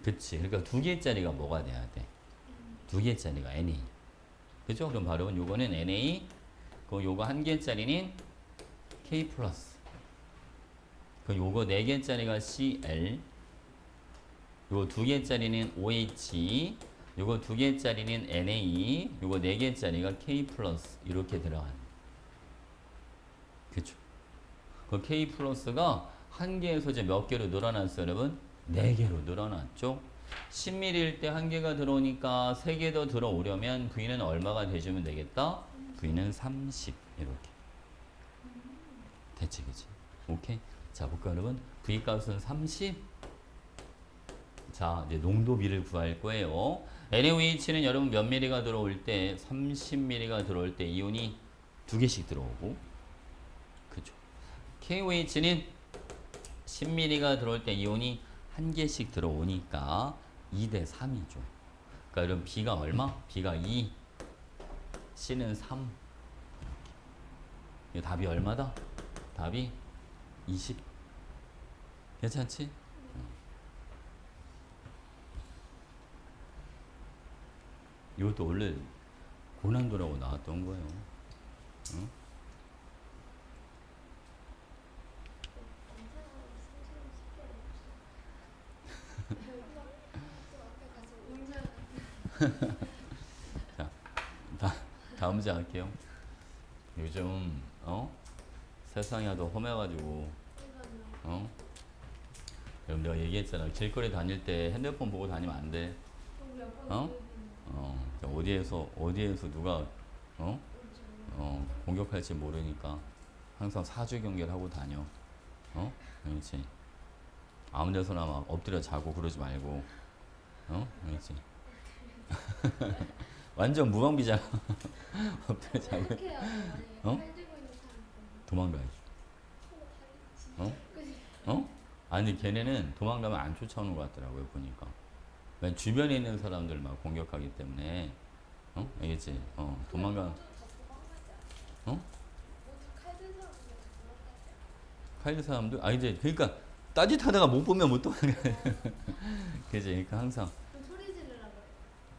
그치? 그러니까 2개짜리가 뭐가 돼야 돼? 2개짜리가 Na. 그죠? 그럼 바로 요거는 Na, 그 요거 1개짜리는 K 플러스. 그 요거 4개짜리가 Cl, 요거 2개짜리는 OH, 요거 2개짜리는 Na, 요거 4개짜리가 K 플러스 이렇게 들어가는. 그죠? 그 K 플러스가 1개에서 이제 몇 개로 늘어났어요, 여러분? 4개로 늘어났죠? 10ml일 때 1개가 들어오니까 3개 더 들어오려면 V는 얼마가 돼주면 되겠다? V는 30 이렇게. 됐지, 그치? 오케이? 자, 볼까요, 여러분? V 값은 30. 자, 이제 농도비를 구할 거예요. NaOH는 여러분 몇 ml가 들어올 때, 30ml가 들어올 때 이온이 2개씩 들어오고, 그죠? KOH는 10ml가 들어올 때 이온이 1개씩 들어오니까 2대 3이죠. 그러니까 여러분 B가 얼마? B가 2, C는 3. 이 답이 얼마다? 답이 20. 괜찮지? 이것도 원래 고난도라고 나왔던 거예요. 응? 자, 다음 문제 할게요. 요즘 세상이 하도 험해가지고 여러분 내가 얘기했잖아. 길거리 다닐 때 핸드폰 보고 다니면 안 돼. 어디에서 누가 공격할지 모르니까 항상 사주 경계를 하고 다녀. 그렇지. 아무 데서나 막 엎드려 자고 그러지 말고. 그렇지. 완전 무방비잖아. 엎드려 자고. 어떻게 해야 돼? 만약에 어? 팔 들고 있는 사람 도망가야지. 아니 걔네는 도망가면 안 쫓아오는 것 같더라고요 보니까. 주변에 있는 사람들 막 공격하기 때문에 알겠지? 도망가. 모두 다 도망가지 않아? 어? 모두 칼든 사람은 다 도망가지 않아? 카이드 사람들, 이제, 그러니까, 따짓하다가 못 보면 못 도망가. 그지? 그러니까 항상, 그럼 소리 지르라 그래.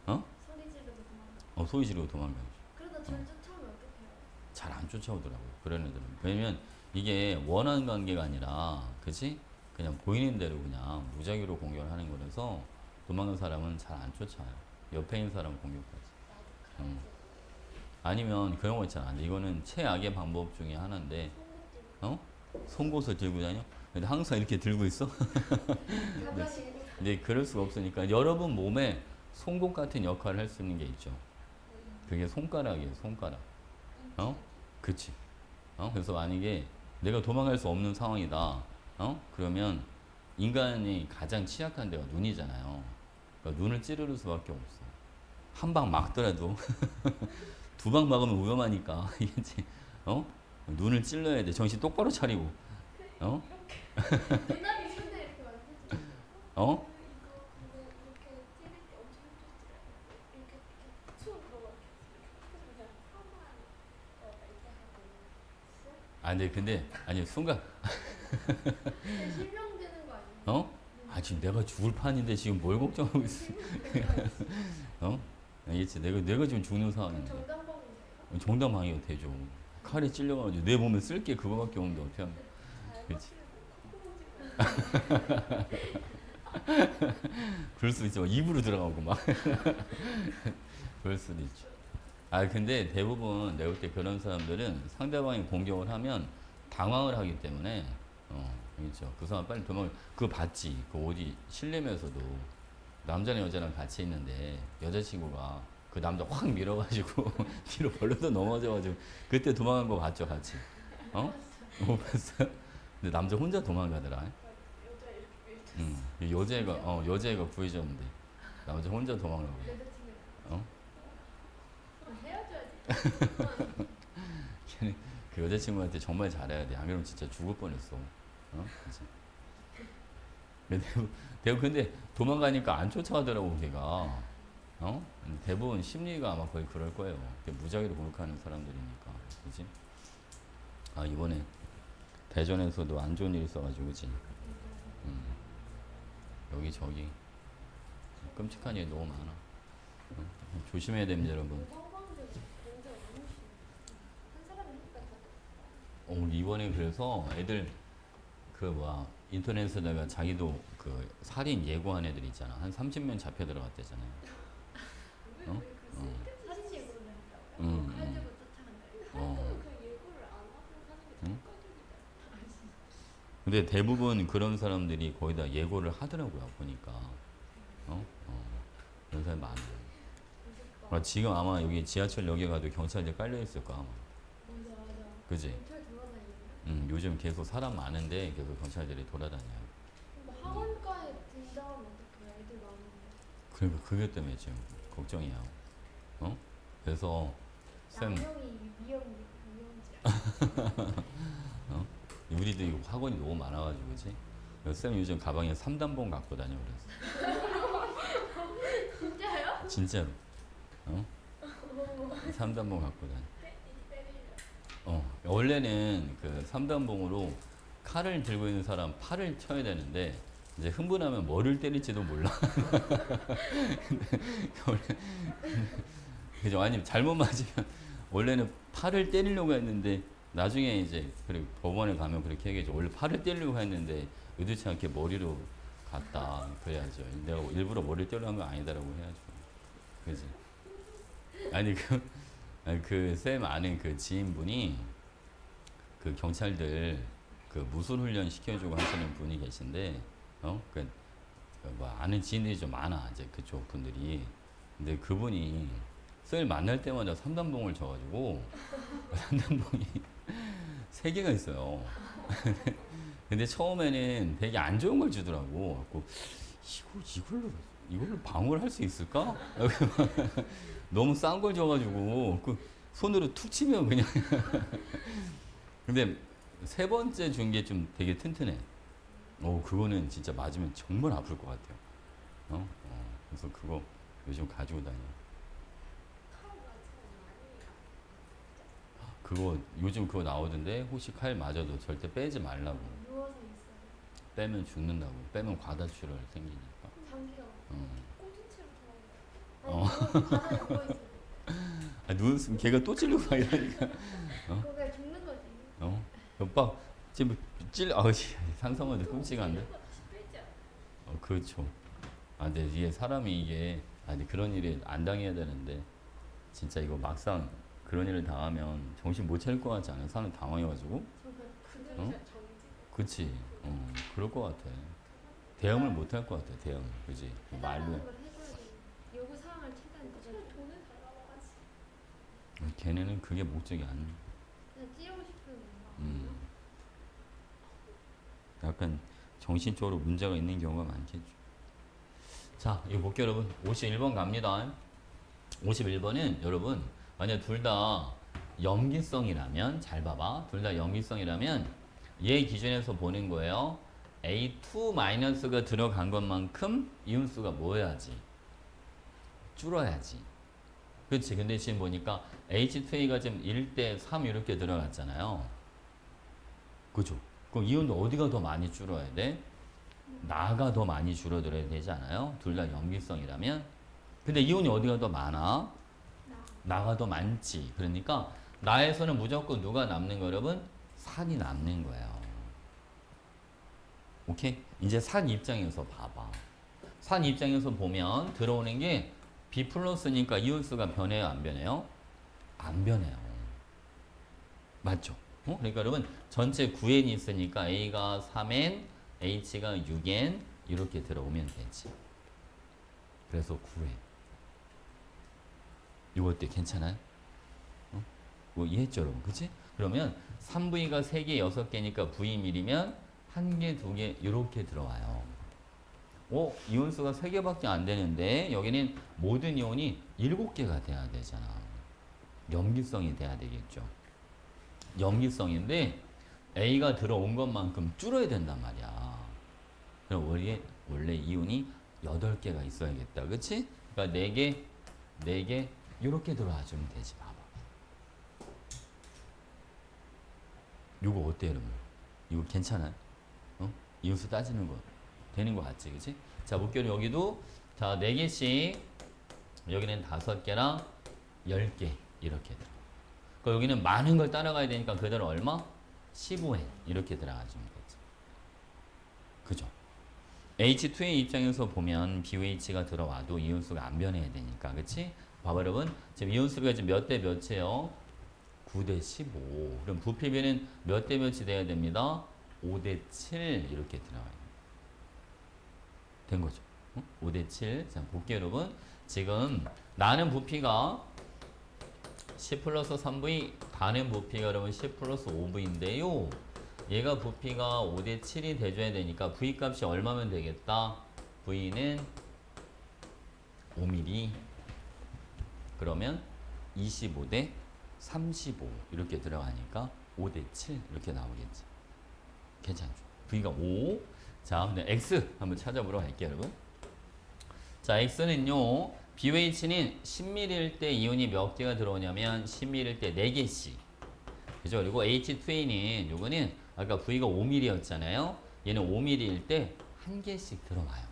어? 소리 지르고 도망가. 소리 지르고 도망가. 그러다 절 쫓아오면 어떡해요? 잘 안 쫓아오더라고요. 그런 애들은. 왜냐면 이게 원한 관계가 아니라, 그치? 그냥 보이는 대로 그냥 무작위로 공격을 하는 거라서 도망간 사람은 잘 안 쫓아요. 옆에 있는 사람 공격하지. 나도 칼 음. 아니면 그런 거 있잖아. 이거는 최악의 방법 중에 하나인데, 손목 송곳을 들고 다녀? 근데 항상 이렇게 들고 있어? 들고 가만히 근데 그럴 수가 없으니까 여러분 몸에 송곳 같은 역할을 할 수 있는 게 있죠. 그게 손가락이에요, 손가락. 그치. 그래서 만약에 내가 도망갈 수 없는 상황이다. 그러면 인간이 가장 취약한 데가 눈이잖아요. 그러니까 눈을 찌르를 수밖에 없어. 한 방 막더라도 두 방 막으면 위험하니까. 이겠지. 눈을 찔러야 돼. 정신 똑바로 차리고. 누나이 손에 이렇게 만지지. 어? 이거 근데 이렇게 찌를 때 엄청 힘들더라고. 이렇게 손 넣어 이렇게 그냥 파마한 이렇게 하고 근데 아니 순간 있어. 실명되는 거 아니야? 지금 내가 죽을 판인데 지금 뭘 걱정하고 있어? 알겠지? 내가 지금 죽는 상황인데. 정당방위인가요? 정당방위가 되죠. 칼에 찔려가지고 내 몸에 쓸 게 그거밖에 없는데 어떻게 하면? 그렇지. 그럴 수도 있죠. 입으로 들어가고 막. 그럴 수도 있죠. 근데 대부분 내가 볼 때 그런 사람들은 상대방이 공격을 하면 당황을 하기 때문에, 그렇죠. 그 사람 빨리 그거 봤지. 그 어디 실내면서도 남자랑 여자랑 같이 있는데 여자친구가 그 남자 확 밀어가지고 뒤로 벌려서 넘어져가지고 그때 도망간 거 봤죠, 같이? 못 봤어요? 근데 남자 혼자 도망가더라. 여자 이렇게 밀 여자애가 구해줬는데 남자 혼자 도망가고. 여자친구 어? 헤어져야지. 걔는 그 여자친구한테 정말 잘해야 돼. 안 그러면 진짜 죽을 뻔했어. 그치? 근데 도망가니까 안 쫓아가더라고, 걔가. 대부분 심리가 아마 거의 그럴 거예요. 무작위로 공격하는 사람들이니까. 그지? 이번에 대전에서도 안 좋은 일이 있어가지고, 그지? 여기저기. 끔찍한 일이 너무 많아. 조심해야 됩니다, 여러분. 성광대 굉장히 너무 심해. 한 사람이 했다 다 오늘 이번에 그래서 애들 인터넷에다가 자기도 그 살인 예고한 애들 있잖아. 한 30명 잡혀 들어갔대잖아요. 사진 예고를 했다고요? 응, 칼 응. 들고 쫓아간다. 어. 그 예고를 안 하고 하는 게 응? 촉각적이다. 근데 대부분 그런 사람들이 거의 다 예고를 하더라고요. 보니까. 그런 사람이 많아요. 무섭다. 지금 아마 여기 지하철역에 가도 경찰들 깔려 있을 거야. 아마. 맞아. 그지? 경찰 돌아다니는. 요즘 계속 사람 많은데 계속 경찰들이 돌아다녀요. 근데 학원가에 등장하면 어떡해? 애들 많은데. 그러니까 그것 때문에 지금 걱정이야. 그래서 쌤, 양형이 위험지야. 우리도 이 학원이 너무 많아가지고, 그지? 그래서 쌤 요즘 가방에 3단봉 갖고 다녀 그랬어. 진짜요? 진짜로. 3단봉 갖고 다녀. 원래는 그 3단봉으로 칼을 들고 있는 사람 팔을 쳐야 되는데, 이제 흥분하면 뭐를 때릴지도 몰라. 그죠? 아니, 잘못 맞으면, 원래는 팔을 때리려고 했는데, 나중에 이제, 그리고 법원에 가면 그렇게 얘기하죠. 원래 팔을 때리려고 했는데, 의도치 않게 머리로 갔다. 그래야죠. 내가 일부러 머리를 때리려고 한 건 아니다라고 해야죠. 그지? 아니, 그 쌤 아는 그 지인분이 그 경찰들 그 무술 훈련 시켜주고 하시는 분이 계신데, 아는 지인들이 좀 많아, 이제 그쪽 분들이. 근데 그분이 쌤을 만날 때마다 3단봉을 줘가지고, 3단봉이 3개가 있어요. 근데 처음에는 되게 안 좋은 걸 주더라고. 그래갖고, 이걸로 방어를 할 수 있을까? 너무 싼 걸 줘가지고, 그 손으로 툭 치면 그냥. 근데 3번째 준 게 좀 되게 튼튼해. 그거는 진짜 맞으면 정말 아플 것 같아요. 그래서 그거 요즘 가지고 다녀. 칼 그거 요즘 그거 나오던데 혹시 칼 맞아도 절대 빼지 말라고. 누워서 있어요. 빼면 죽는다고. 빼면 과다출혈 생기니까. 장기가 어. 꽁치채로 들어가요. 아니 바닥에 누워 있어요. 아, 누웠으면 걔가 또 찌르고 막 이러니까. 그게 죽는 거지. 어? 오빠 지금 아우 상상하는데 끔찍 한데. 다시 빼지. 그렇죠. 아, 근데 이게 사람이 이게 아니 그런 일이 안 당해야 되는데 진짜 이거 막상 그런 일을 당하면 정신 못 차릴 것 같지 않아요? 사람 당황해가지고. 그대로 어? 정지. 그치. 그럴 것 같아. 대응을 못 할 것 같아. 대응. 그지. 말로. 해달라는 걸 해줘야 돼. 요구 사항을 최대한 늦어줘. 돈을 달라고 하지. 걔네는 그게 목적이 아니야. 그냥 찌르고 싶은 건가? 음. 약간 정신적으로 문제가 있는 경우가 많겠죠. 자, 이거 볼게요, 여러분. 51번 갑니다. 51번은 여러분, 만약 둘 다 염기성이라면, 잘 봐봐. 둘 다 염기성이라면, 얘 기준에서 보는 거예요. A2-가 들어간 것만큼 이온수가 뭐 해야지? 줄어야지. 그렇지. 근데 지금 보니까 H2A가 지금 1대 3 이렇게 들어갔잖아요. 그죠? 그럼 이온도 어디가 더 많이 줄어야 돼? 나가 더 많이 줄어들어야 되지 않아요? 둘 다 염기성이라면. 근데 이온이 어디가 더 많아? 나가 더 많지. 그러니까 나에서는 무조건 누가 남는 거 여러분? 산이 남는 거예요. 오케이? 이제 산 입장에서 봐봐. 산 입장에서 보면 들어오는 게 B 플러스니까 이온수가 변해요? 안 변해요? 안 변해요. 맞죠? 그러니까 여러분 전체 9N이 있으니까 A가 3N, H가 6N 이렇게 들어오면 되지. 그래서 9N. 이것도 괜찮아요? 뭐 이해했죠 여러분? 그치? 그러면 3V가 3개, 6개니까 V1이면 1개, 2개 이렇게 들어와요. 이온수가 3개밖에 안 되는데 여기는 모든 이온이 7개가 돼야 되잖아. 염기성이 돼야 되겠죠. 염기성인데 A가 들어온 것만큼 줄어야 된단 말이야. 그럼 원래 이온이 8개가 있어야겠다. 그치? 그러니까 4개, 4개 이렇게 들어와주면 되지. 봐봐. 이거 어때 여러분? 이거 괜찮아요? 이온수 따지는 거 되는 거 같지? 그치? 자, 목결 여기도 자 4개씩 여기는 5개랑 10개 이렇게 들어. 그러니까 여기는 많은 걸 따라가야 되니까 그대로 얼마? 15N 이렇게 들어가주면 되지. 그죠? H2의 입장에서 보면 BOH가 들어와도 이온수가 안 변해야 되니까 그치? 봐봐 여러분 지금 이온수가 지금 몇 대 몇이에요? 9대 15. 그럼 부피비는 몇 대 몇이 돼야 됩니다? 5대 7 이렇게 들어가요. 된 거죠. 5대 7. 자, 볼게요, 여러분. 지금 나는 부피가 10 플러스 3V, 다는 부피가 여러분 10 플러스 5V인데요. 얘가 부피가 5대 7이 돼줘야 되니까 V 값이 얼마면 되겠다? V는 5mm. 그러면 25대 35 이렇게 들어가니까 5대 7 이렇게 나오겠지. 괜찮죠? V가 5. 자, 근데 X 한번 찾아보러 갈게요, 여러분. 자, X는요, BOH는 10ml일 때 이온이 몇 개가 들어오냐면 10ml일 때 4개씩. 그죠? 그리고 H2A는 요거는 아까 V가 5mm였잖아요. 얘는 5mm일 때 1개씩 들어와요.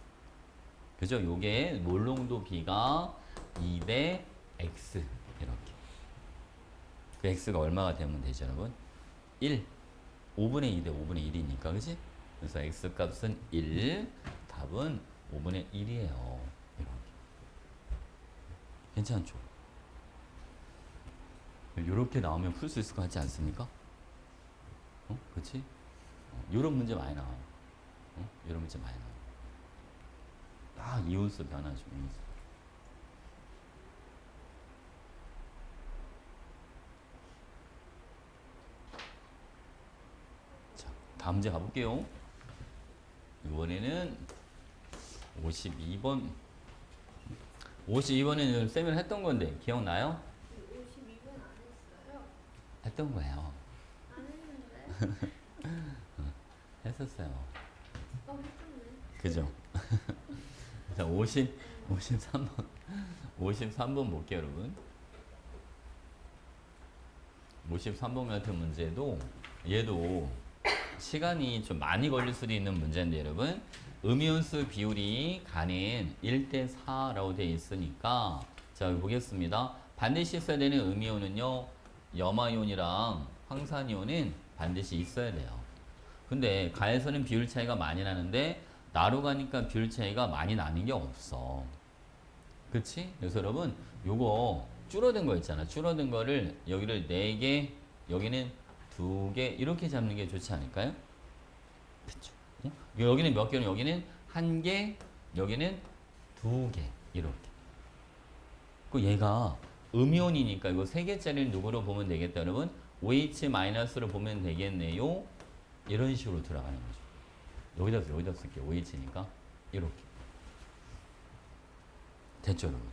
그죠? 요게 몰농도 B가 2대 X 이렇게. 그 X가 얼마가 되면 되죠, 여러분? 1. 5분의 2대 5분의 1이니까, 그지? 그래서 X 값은 1, 답은 5분의 1이에요. 이렇게. 괜찮죠? 이렇게 나오면 풀 수 있을 것 같지 않습니까? 그치? 이런 문제 많이 나와요. 이런 문제 많이 나와요. 딱 이온수 변화죠, 이온수. 다음 문제 가볼게요. 이번에는 52번. 52번에는 쌤이 했던 건데 기억나요? 52분 안 했어요? 했던 거예요. 안 했는데? 했었어요. 했었네. 그죠? 자, 53번. 53번 볼게요, 여러분. 53번 같은 문제도 얘도 시간이 좀 많이 걸릴 수도 있는 문제인데 여러분 음이온수 비율이 가는 1대 4라고 되어 있으니까 자 여기 보겠습니다. 반드시 있어야 되는 음이온은요 염화이온이랑 황산이온은 반드시 있어야 돼요. 근데 가에서는 비율 차이가 많이 나는데 나로 가니까 비율 차이가 많이 나는 게 없어. 그치? 그래서 여러분 요거 줄어든 거 있잖아. 줄어든 거를 여기를 4개 여기는 2개 이렇게 잡는 게 좋지 않을까요? 그쵸? 응? 여기는 몇 개는 여기는 1개 여기는 2개 이렇게. 그 얘가 음이온이니까 이거 3개짜리를 누구로 보면 되겠다 여러분? OH-로 보면 되겠네요. 이런 식으로 들어가는 거죠. 여기다 쓸게요. OH니까 이렇게. 됐죠 여러분?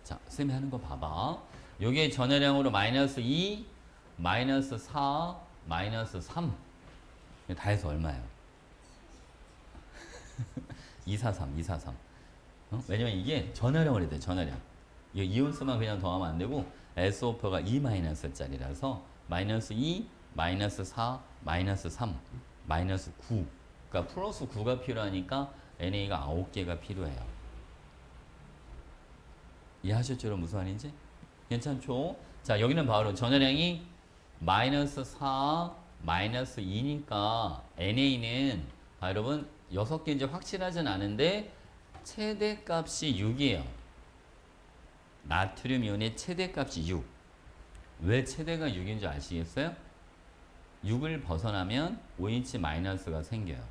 자 쌤이 하는 거 봐봐. 요게 전해량으로 -2 -4 -3 다 해서 얼마예요? 243 어? 왜냐면 이게 전해량을 해야 돼. 전해량 이거 이온수만 그냥 더하면 안 되고 SO4가 2-짜리라서 -2 -4 -3 -9 그러니까 플러스 9가 필요하니까 NA가 9개가 필요해요. 이해하셨죠? 여러분 무슨 말인지? 괜찮죠? 자 여기는 바로 전해량이 -4 -2니까 NA는 여러분 6개인지 확실하진 않은데 최대값이 6이에요. 나트륨 이온의 최대값이 6. 왜 최대가 6인지 아시겠어요? 6을 벗어나면 OH-가 생겨요.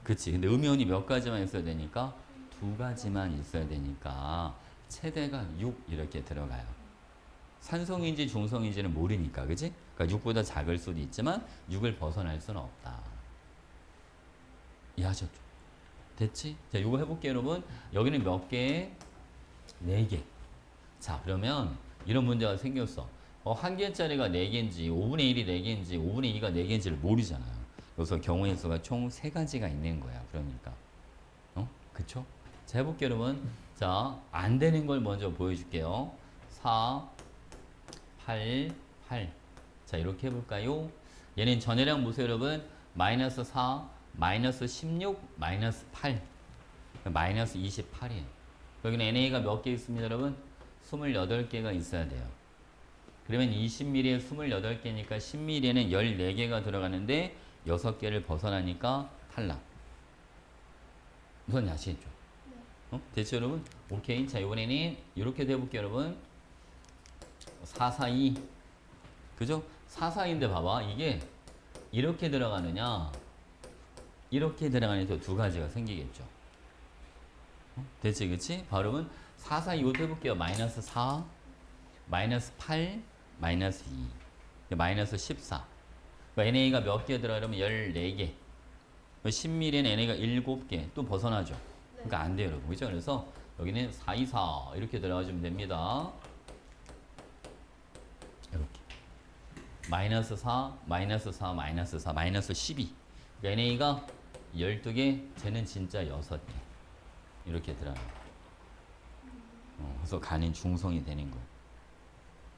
그치? 근데 음이온이 몇 가지만 있어야 되니까 2가지만 있어야 되니까 최대가 6 이렇게 들어가요. 산성인지 중성인지는 모르니까 그치? 그러니까 6보다 작을 수도 있지만 6을 벗어날 수는 없다. 이해하셨죠? 됐지? 자, 이거 해볼게요, 여러분. 여기는 몇 개? 4개. 자, 그러면 이런 문제가 생겼어. 한 개짜리가 4개인지, 5분의 1이 4개인지, 5분의 2가 4개인지를 모르잖아요. 그래서 경우의 수가 총 3가지가 있는 거야. 그러니까. 그쵸? 자, 해볼게요, 여러분. 자, 안 되는 걸 먼저 보여줄게요. 4, 8, 8. 자, 이렇게 해볼까요? 얘는 전해량 보세요, 여러분. -4, -16, -8. -28이에요. 여기는 NA가 몇 개 있습니다, 여러분? 28개가 있어야 돼요. 그러면 20ml에 28개니까 10ml에는 14개가 들어가는데 6개를 벗어나니까 탈락. 무슨 아시겠죠? 됐죠, 여러분? 오케이. 자, 이번에는 이렇게 해볼게요, 여러분. 442. 그죠? 442인데 봐봐. 이게 이렇게 들어가느냐, 이렇게 들어가느냐, 2가지가 생기겠죠. 됐지, 그치? 발음은 442 이것도 해볼게요. -4, -8, -2. -14. NA가 몇 개 들어가려면 14개. 10ml에는 NA가 7개. 또 벗어나죠. 그러니까 안 돼요, 여러분. 그죠? 그래서 여기는 424 이렇게 들어가주면 됩니다. 이렇게. -4, -4, -4, -12. NA가 12개, 쟤는 진짜 6개. 이렇게 들어가요. 그래서 간인 중성이 되는 거예요.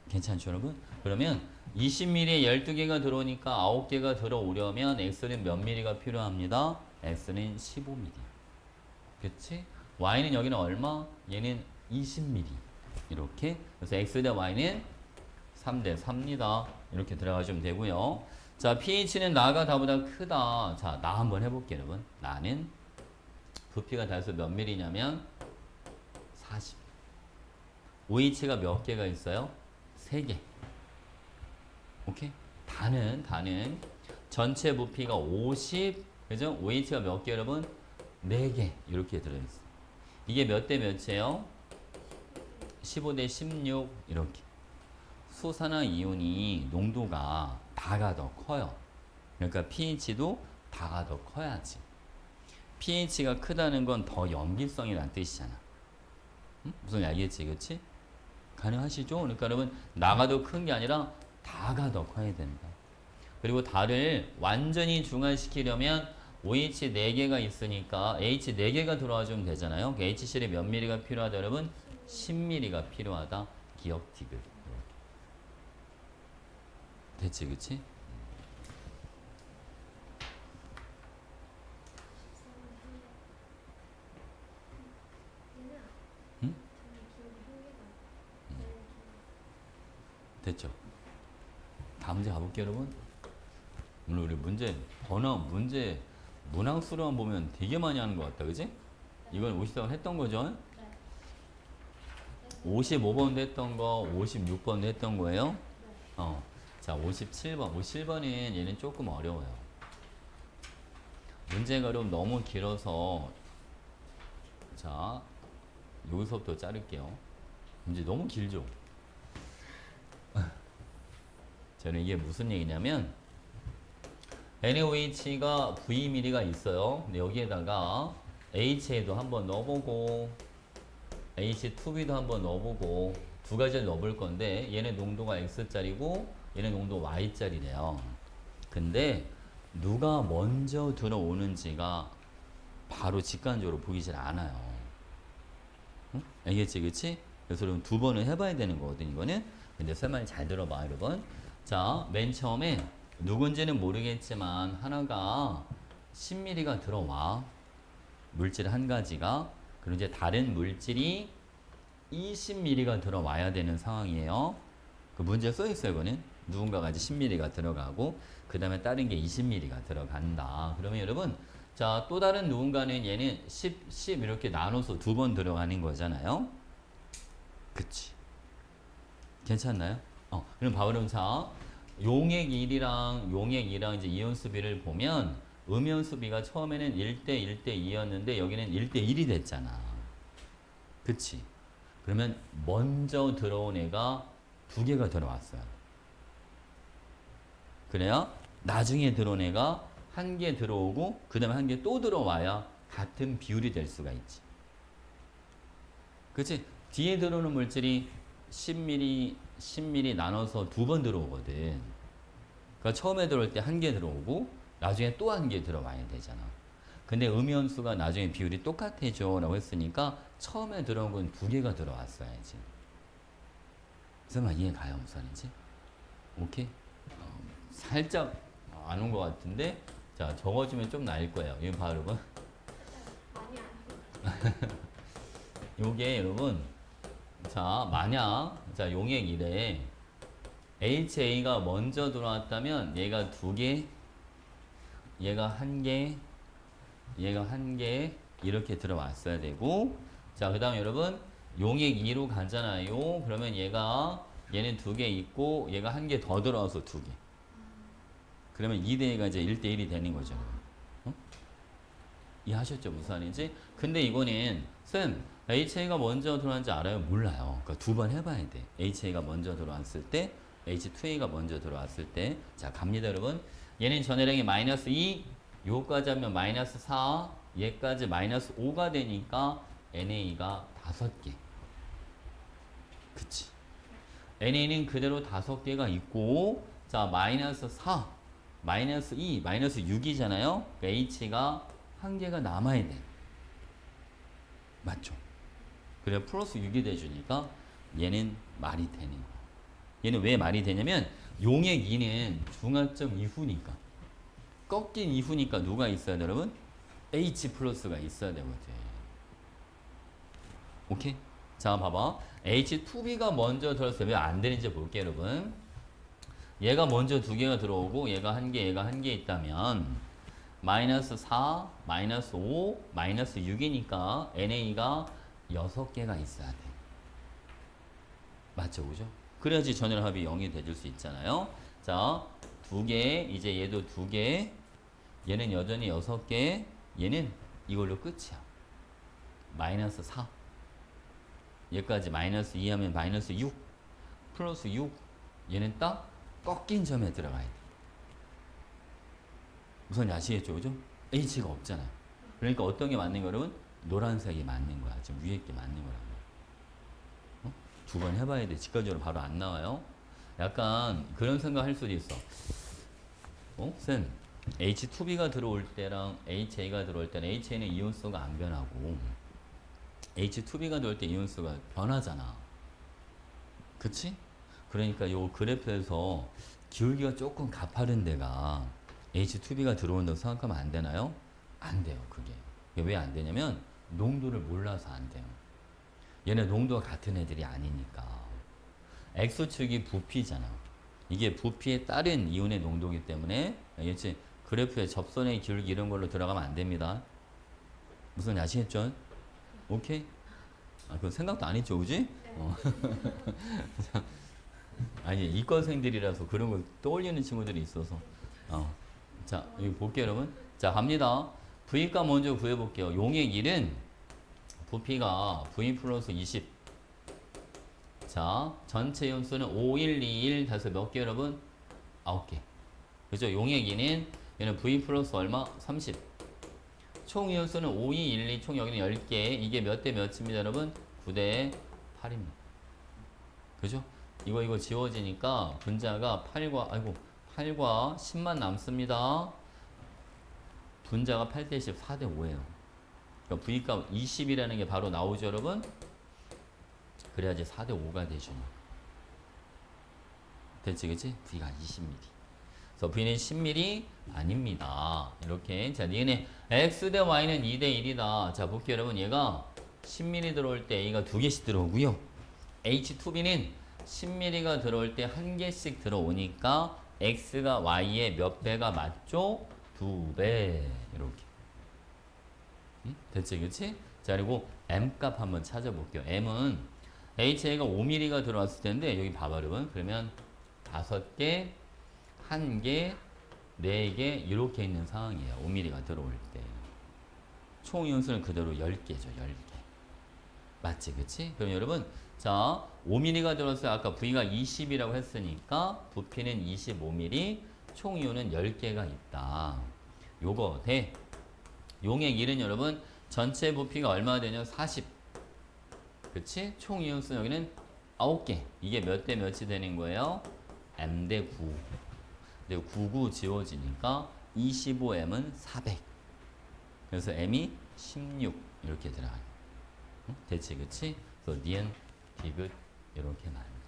괜찮죠, 여러분? 그러면 20ml에 12개가 들어오니까 9개가 들어오려면 X는 몇 ml가 필요합니다? X는 15ml. 그치? Y는 여기는 얼마? 얘는 20ml. 이렇게. 그래서 X 대 Y는 3대 3입니다. 이렇게 들어가시면 되고요. 자, pH는 나가 다보다 크다. 자, 나 한번 해볼게요, 여러분. 나는 부피가 다해서 몇 ml냐면 40. OH가 몇 개가 있어요? 3개. 오케이? 다는 전체 부피가 50. 그죠? OH가 몇 개, 여러분? 4개. 이렇게 들어있어. 이게 몇 대 몇이에요? 15대 16. 이렇게. 수산화 이온이 농도가 다가 더 커요. 그러니까 pH도 다가 더 커야지. pH가 크다는 건 더 염기성이라는 뜻이잖아. 응? 무슨 알겠지, 그치? 가능하시죠? 그러니까 여러분, 나가 더 큰 게 아니라 다가 더 커야 된다. 그리고 다를 완전히 중화시키려면 OH 4개가 있으니까 H 4개가 들어와주면 되잖아요. HCl에 몇 ml가 필요하다, 여러분? 10ml가 필요하다. 기억 디귿. 됐지, 그치? 얘는 응? 저는 기억이 한 개가 제일 됐죠? 다음 문제 가볼게요, 여러분. 오늘 우리 문제, 문제, 문항수로만 보면 되게 많이 하는 것 같다, 그지? 이건 54번 했던 거죠? 네. 55번도 했던 거, 56번도 했던 거예요? 네. 자, 57번. 57번은 얘는 조금 어려워요. 문제가 그럼 너무 길어서, 자, 여기서부터 자를게요. 문제 너무 길죠? 저는 이게 무슨 얘기냐면, NaOH가 V미리가 있어요. 근데 여기에다가 HA도 한번 넣어보고, H2B도 한번 넣어보고, 두 가지를 넣어볼 건데, 얘네 농도가 X짜리고, 얘네 농도 Y짜리래요. 근데, 누가 먼저 들어오는지가 바로 직관적으로 보이질 않아요. 응? 알겠지, 그치? 그래서 그럼 두 번은 해봐야 되는 거거든, 이거는. 근데 설명 잘 들어봐, 여러분. 자, 맨 처음에 누군지는 모르겠지만 하나가 10ml가 들어와. 물질 한 가지가. 그리고 이제 다른 물질이 20ml가 들어와야 되는 상황이에요. 그 문제 써 있어요, 이거는. 누군가가 이제 10ml가 들어가고, 그 다음에 다른 게 20ml가 들어간다. 그러면 여러분, 자, 또 다른 누군가는 얘는 10 이렇게 나눠서 두 번 들어가는 거잖아요. 그치. 괜찮나요? 그럼 바로 자, 용액 1이랑 용액 2랑 이제 이온수 비를 보면 음이온수 비가 처음에는 1대 1대 2였는데 여기는 1대 1이 됐잖아. 그치? 그러면 먼저 들어온 애가 두 개가 들어왔어요. 그래야 나중에 들어온 애가 한 개 들어오고 그 다음에 한 개 또 들어와야 같은 비율이 될 수가 있지. 그치? 뒤에 들어오는 물질이 10ml 나눠서 두 번 들어오거든. 그러니까 처음에 들어올 때 한 개 들어오고 나중에 또 한 개 들어와야 되잖아. 근데 음이온수가 나중에 비율이 똑같아져 라고 했으니까 처음에 들어온 건 두 개가 들어왔어야지. 설마 이해 가요? 무슨 말인지? 오케이? 살짝 안 온 것 같은데 자 적어주면 좀 나을 거예요. 이거 봐 여러분. 많이 안 하고 요게 여러분 자 만약 자 용액 1에 HA가 먼저 들어왔다면 얘가 두 개, 얘가 한 개, 얘가 한 개 이렇게 들어왔어야 되고 자 그 다음 여러분 용액 2로 가잖아요. 그러면 얘는 두 개 있고 얘가 한 개 더 들어와서 두 개. 그러면 2대2가 이제 1대1이 되는 거죠. 이해하셨죠? 무슨 말인지? 근데 이거는 쌤 HA가 먼저 들어왔는지 알아요? 몰라요. 그러니까 두 번 해봐야 돼. HA가 먼저 들어왔을 때 H2A가 먼저 들어왔을 때 자 갑니다 여러분. 얘는 전해량이 마이너스 2 요까지 하면 마이너스 4 얘까지 마이너스 5가 되니까 NA가 5개. 그치? NA는 그대로 5개가 있고 자 마이너스 4 마이너스 2 마이너스 6이잖아요. 그러니까 H가 한 개가 남아야 돼. 맞죠? 그래 플러스 6이 돼주니까 얘는 말이 되는 거야. 얘는 왜 말이 되냐면 용액 2는 중화점 이후니까 꺾인 이후니까 누가 있어야 돼 여러분? H 플러스가 있어야 되거든. 오케이? 자 봐봐 H2B가 먼저 들어왔어요. 왜 안 되는지 볼게요 여러분. 얘가 먼저 두 개가 들어오고 얘가 한 개 얘가 한 개 있다면 마이너스 4 마이너스 5 마이너스 6이니까 NA가 6개가 있어야 돼. 맞죠 그죠? 그래야지 전열합이 0이 돼줄 수 있잖아요. 자, 두 개, 이제 얘도 두 개, 얘는 여전히 6개, 얘는 이걸로 끝이야. 마이너스 4. 얘까지 마이너스 2 하면 마이너스 6, 플러스 6. 얘는 딱 꺾인 점에 들어가야 돼. 우선 아시겠죠, 그죠? H가 없잖아요. 그러니까 어떤 게 맞는 거 여러분? 노란색이 맞는 거야. 지금 위에 게 맞는 거라고. 두 번 해봐야 돼. 직관적으로 바로 안 나와요. 약간 그런 생각 할 수도 있어. 쌤, H2B가 들어올 때랑 HA가 들어올 때는 HA는 이온수가 안 변하고 H2B가 들어올 때 이온수가 변하잖아. 그치? 그러니까 요 그래프에서 기울기가 조금 가파른 데가 H2B가 들어온다고 생각하면 안 되나요? 안 돼요, 그게. 왜 안 되냐면 농도를 몰라서 안 돼요. 얘네 농도가 같은 애들이 아니니까. X축이 부피잖아. 이게 부피에 따른 이온의 농도이기 때문에 알겠지? 그래프에 접선의 기울기 이런 걸로 들어가면 안 됩니다. 무슨 아시겠죠? 오케이? 아, 그건 생각도 안 했죠, 그지? 어. 아니, 이과생들이라서 그런 걸 떠올리는 친구들이 있어서. 자, 여기 볼게요, 여러분. 자, 갑니다. V값 먼저 구해볼게요. 용의 1은 부피가 V 플러스 20. 자, 전체 이온수는 5, 1, 2, 1 해서 몇 개, 여러분? 9개. 그죠? 용의 2는 얘는 V 플러스 얼마? 30. 총 이온수는 5, 2, 1, 2, 총 여기는 10개. 이게 몇 대 몇입니다, 여러분? 9대 8입니다. 그죠? 이거 지워지니까 분자가 8과 10만 남습니다. 분자가 8대 10, 4대 5예요. 그러니까 V값 20이라는 게 바로 나오죠, 여러분? 그래야지 4대 5가 되죠. 됐지, 그치? V가 20mm. 그래서 V는 10mm 아닙니다. 이렇게. 자, 얘네 X 대 Y는 2대 1이다. 자, 볼게요, 여러분. 얘가 10mm 들어올 때 A가 2개씩 들어오고요. H2B는 10mm가 들어올 때 1개씩 들어오니까 X가 Y의 몇 배가 맞죠? 2배. 이렇게. 응? 됐지, 그치? 자, 그리고 M 값 한번 찾아볼게요. M은 HA가 5mm가 들어왔을 텐데, 여기 봐봐, 여러분. 그러면 5개, 1개, 4개, 이렇게 있는 상황이에요. 5mm가 들어올 때. 총 이온수는 그대로 10개죠, 10개. 맞지, 그치? 그럼 여러분, 자, 5mm가 들어왔어요. 아까 V가 20이라고 했으니까, 부피는 25mm, 총 이온은 10개가 있다. 요거 돼. 용액 1은 여러분, 전체 부피가 얼마나 되냐? 40. 그치? 총 이온수 여기는 9개. 이게 몇 대 몇이 되는 거예요? M 대 9. 근데 99 지워지니까 25M은 400. 그래서 M이 16 이렇게 들어가요. 응? 됐지, 그치? 그래서 니은, 디귿 이렇게 나옵니다.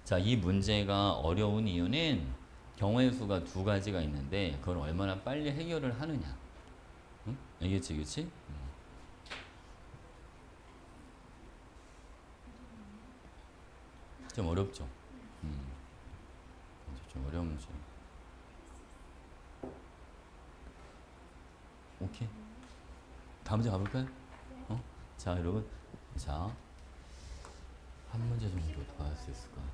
자, 이 문제가 어려운 이유는 경우의 수가 두 가지가 있는데 그걸 얼마나 빨리 해결을 하느냐. 응? 알겠지, 그치? 좀 어렵죠? 좀 어려운 문제. 오케이. 다음 문제 가볼까요? 자, 여러분. 자, 한 문제 정도 더 할 수 있을 것 같아요.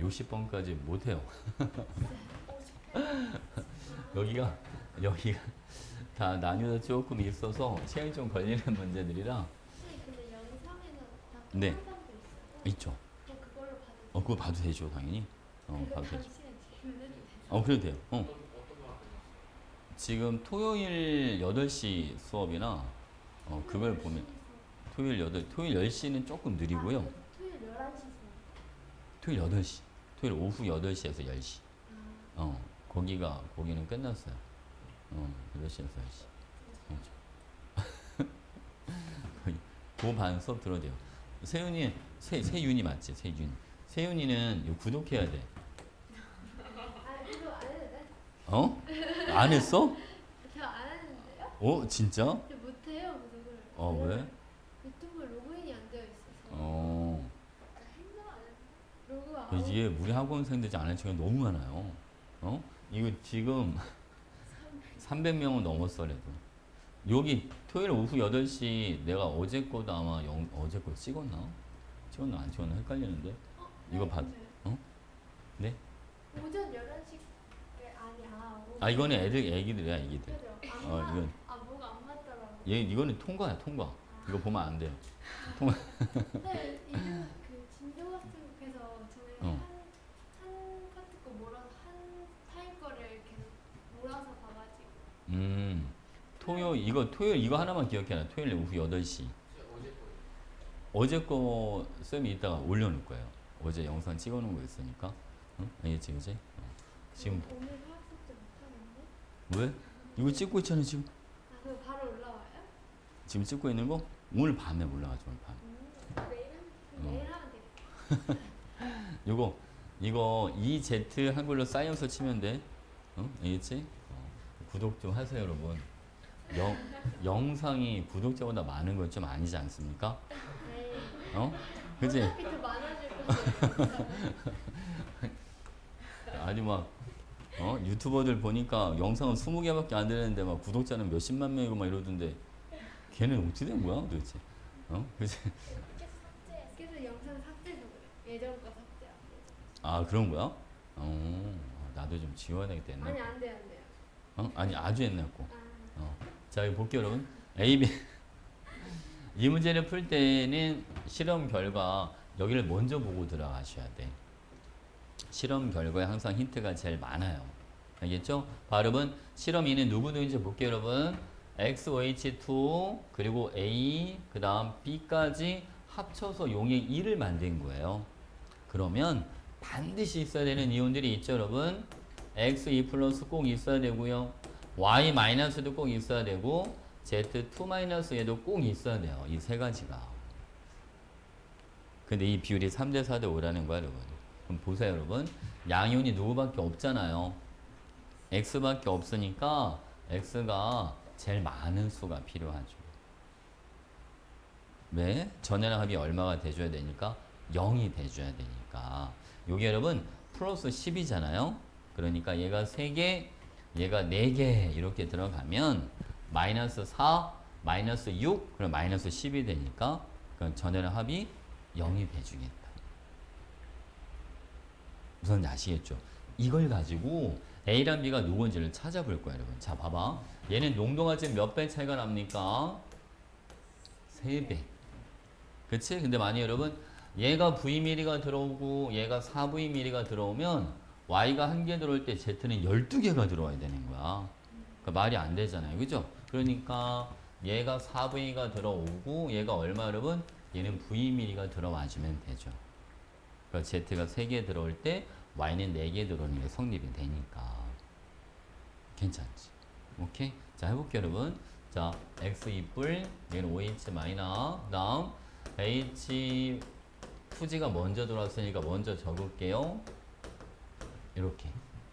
60번까지 못해요. 여기가 다 나뉘어서 조금 있어서 시간이 좀 걸리는 문제들이라. 선생님 근데 영상에는 다 네. 동영상도 있어요? 있죠. 그럼 그걸로 봐도 돼요? 그거 봐도 되죠, 당연히. 그거 봐도 되죠. 당신은 지금 해도 돼요? 그래도 돼요. 어떤 거 끝났어요? 지금 토요일 8시 수업이나 그걸 보면 토요일 10시는 조금 느리고요. 토요일 11시 토요일 8시. 토요일 오후 8시에서 10시. 거기는 끝났어요. 8시에서 10시. 그 반 수업 들어도 돼요. 세윤이 맞지? 세윤이는 이거 구독해야 돼. 아 그거 안 해도 돼? 안 했어? 저 안 했는데요? 진짜? 저 못해요 구독을. 왜? 유튜브 로그인이 안 되어 있어서. 행동 안 했는데? 로그 아웃. 이게 우리 학원생들이 안 한 친구가 너무 많아요. 이거 지금 300명은 넘었어, 그래도. 여기 토요일 오후 8시 내가 어제 거도 아마 어제 거 찍었나? 안 찍었나? 헷갈리는데. 이거 봤, 네? 오전 11시에 아니야. 이거는 애기들이야, 애기들. 그죠? 이건, 뭐가 안 맞더라고. 이거는 통과야, 통과. 이거 보면 안 돼요. 근데 그 진도학습에서 저희 한 파트 거 몰아서 한 타임 거를 계속 몰아서 봐가지고. 토요일 이거 하나만 기억해놔. 토요일 오후 8시. 진짜 어제 거예요. 어제 거 쌤이 이따가 올려놓을 거예요. 어제 영상 찍어놓은 거 있으니까. 알겠지, 그지? 지금, 오늘 수학 숙제 못하는데? 왜? 이거 찍고 있잖아, 지금. 그거 바로 올라와요? 지금 찍고 있는 거? 오늘 밤에 올라가죠, 오늘 밤에. 내일 하면 되겠다. 요거 이거 EZ 한글로 사이언스 치면 돼. 어? 알겠지? 구독 좀 하세요, 여러분. 영상이 구독자보다 많은 건 좀 아니지 않습니까? 네. 어? 그지? 어차피 더 많아질 거예요. 아니 막 유튜버들 보니까 영상은 20개밖에 안 되는데 막 구독자는 몇십만 명이고 막 이러던데 걔는 어떻게 된 거야, 도대체? 그지? 그래서 영상 삭제해서 그래. 예전 거 삭제 안 돼. 아, 그런 거야? 나도 좀 지워야 되겠다, 옛날 아니 거. 안 돼, 안 돼요. 아니, 아주 옛날 거. 아, 자, 여기 볼게요, 여러분. A, B. 이 문제를 풀 때는 실험 결과 여기를 먼저 보고 들어가셔야 돼. 실험 결과에 항상 힌트가 제일 많아요. 알겠죠? 발음은 실험 2는 누구누구인지 볼게요, 여러분. XOH2 그리고 A 그 다음 B까지 합쳐서 용액 2를 만든 거예요. 그러면 반드시 있어야 되는 이온들이 있죠, 여러분. X2 플러스 꼭 있어야 되고요. Y 마이너스도 꼭 있어야 되고 Z2 마이너스 얘도 꼭 있어야 돼요. 이 세 가지가. 근데 이 비율이 3대 4대 5라는 거야, 여러분. 그럼 보세요, 여러분. 양이온이 누구밖에 없잖아요. X밖에 없으니까 X가 제일 많은 수가 필요하죠. 왜? 전해랑 합이 얼마가 돼줘야 되니까? 0이 돼줘야 되니까. 요게 여러분 플러스 10이잖아요. 그러니까 얘가 3개, 얘가 4개 이렇게 들어가면 마이너스 4, 마이너스 6, 그럼 마이너스 10이 되니까 그럼 전해랑 합이 0이 돼주겠다. 우선 아시겠죠? 이걸 가지고 A랑 B가 누군지를 찾아볼 거예요, 여러분. 자, 봐봐. 얘는 농도가 지금 몇 배 차이가 납니까? 3배. 그치? 근데 만약 여러분, 얘가 Vml가 들어오고 얘가 4Vml가 들어오면 Y가 1개 들어올 때 Z는 12개가 들어와야 되는 거야. 그러니까 말이 안 되잖아요. 그죠? 그러니까 얘가 4V가 들어오고 얘가 얼마 여러분? 얘는 Vml가 들어와 주면 되죠. 그러니까 Z가 3개 들어올 때 Y는 4개 들어오는 게 성립이 되니까. 괜찮지? 오케이? 자, 해볼게요, 여러분. 자, X 2뿔, 얘는 OH 마이너, 그 다음 H 푸지가 먼저 들어왔으니까 먼저 적을게요. 이렇게.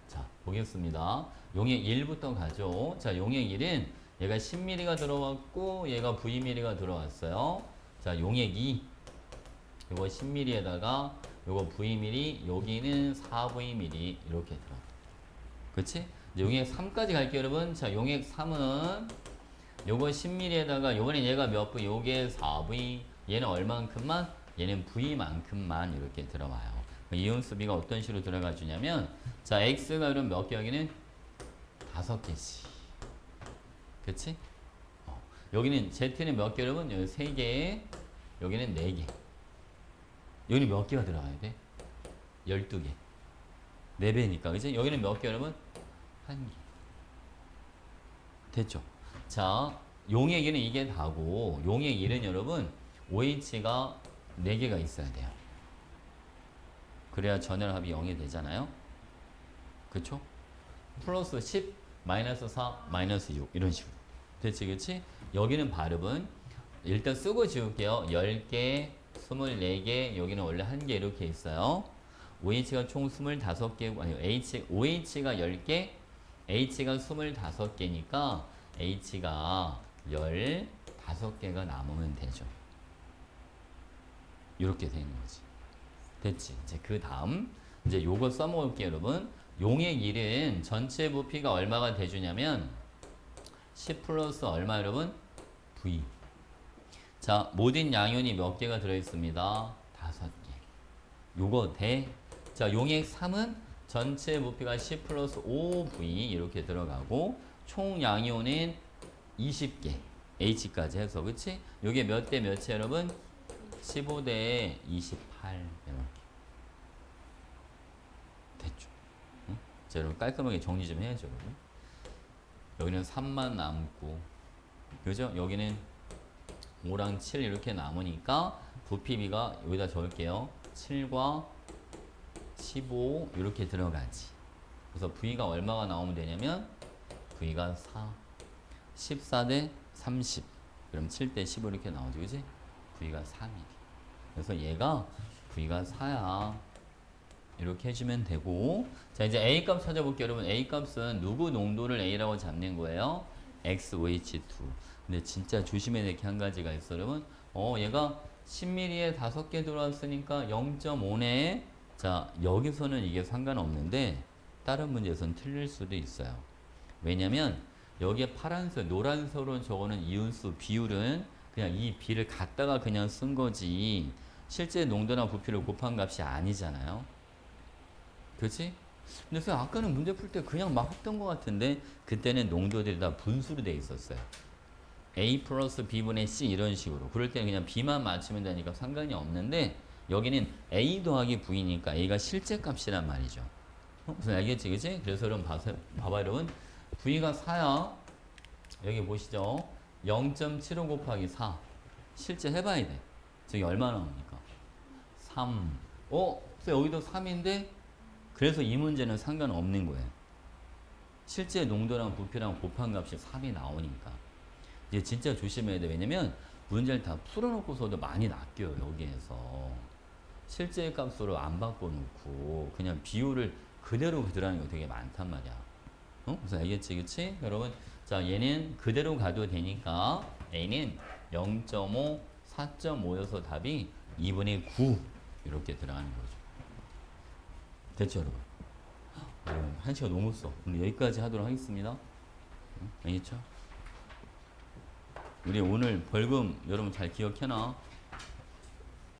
자, 보겠습니다. 용액 1부터 가죠. 자, 용액 1은 얘가 10ml가 들어왔고 얘가 Vml가 들어왔어요. 자, 용액 2. 요거 10ml에다가 요거 Vml, 여기는 4Vml 이렇게 들어. 그치? 이제 용액 3까지 갈게요, 여러분. 자, 용액 3은 요거 10ml에다가 요번에 얘가 몇 V? 요게 4V. 얘는 얼만큼만? 얘는 V만큼만 이렇게 들어와요. 이온수 B가 어떤 식으로 들어가 주냐면 자, X가 그럼 몇 개? 여기는 5개씩. 그치? 여기는 Z는 몇 개, 여러분? 여기 3개. 여기는 4개. 여기는 몇 개가 들어가야 돼? 12개. 4배니까. 그치? 여기는 몇 개, 여러분? 1개. 됐죠? 자, 용액 1은 이게 다고, 용액 1은 여러분, OH가 4개가 있어야 돼요. 그래야 전열합이 0이 되잖아요? 그쵸? 플러스 10, 마이너스 4, 마이너스 6. 이런 식으로. 됐지, 그치? 여기는 발음은 일단 쓰고 지울게요. 10개, 24개, 여기는 원래 1개 이렇게 있어요. OH가 총 25개고, 아니, OH가 10개, H가 25개니까 H가 15개가 남으면 되죠. 이렇게 되는 거지. 됐지? 이제 그 다음, 이제 요거 써먹을게요, 여러분. 용액 1은 전체 부피가 얼마가 돼주냐면 10 플러스 얼마, 여러분? V. 자, 모든 양이온이 몇 개가 들어있습니다? 5개. 요거 돼. 자, 용액 3은 전체 부피가 10 플러스 5V 이렇게 들어가고 총 양이온은 20개. H까지 해서, 그치? 요게 몇 대 몇이 여러분? 15대 28. 이렇게. 됐죠? 응? 자, 여러분 깔끔하게 정리 좀 해야죠, 여러분. 여기는 3만 남고, 그죠? 여기는 5랑 7 이렇게 남으니까 부피비가 여기다 적을게요. 7과 15 이렇게 들어가지. 그래서 V가 얼마가 나오면 되냐면 V가 4, 14대 30. 그럼 7대 15 이렇게 나오죠, 그지? V가 3mm. 그래서 얘가 V가 4야. 이렇게 해주면 되고 자 이제 A 값 찾아볼게요. 여러분 A 값은 누구 농도를 A라고 잡는 거예요? XOH2. 근데 진짜 조심해야 될 게 한 가지가 있어 여러분. 얘가 10ml에 5개 들어왔으니까 0.5네. 자 여기서는 이게 상관없는데 다른 문제에서는 틀릴 수도 있어요. 왜냐면 여기에 파란색, 노란색으로 적어놓은 이온수 비율은 그냥 이 비를 갖다가 그냥 쓴 거지 실제 농도나 부피를 곱한 값이 아니잖아요. 그렇지? 근데 선생님 아까는 문제 풀 때 그냥 막 했던 것 같은데 그때는 농도들이 다 분수로 돼 있었어요. A 플러스 B분의 C 이런 식으로. 그럴 때는 그냥 B만 맞추면 되니까 상관이 없는데 여기는 A 더하기 V니까 A가 실제 값이란 말이죠. 무슨 알겠지? 그치? 그래서 여러분 봐봐 여러분. V가 4야. 여기 보시죠. 0.75 곱하기 4. 실제 해봐야 돼. 저기 얼마 나옵니까? 3. 그래서 여기도 3인데 그래서 이 문제는 상관없는 거예요. 실제 농도랑 부피랑 곱한 값이 3이 나오니까. 이제 진짜 조심해야 돼. 왜냐면 문제를 다 풀어놓고서도 많이 낚여요. 여기에서. 실제 값으로 안 바꿔놓고 그냥 비율을 그대로 하는 거 되게 많단 말이야. 그래서 알겠지? 그치? 여러분. 자, 얘는 그대로 가도 되니까 A는 0.5, 4.5여서 답이 2분의 9 이렇게 들어가는 거죠. 됐죠, 여러분? 여러분, 1시간 넘었어. 오늘 여기까지 하도록 하겠습니다. 알겠죠? 우리 오늘 벌금 여러분 잘 기억해놔.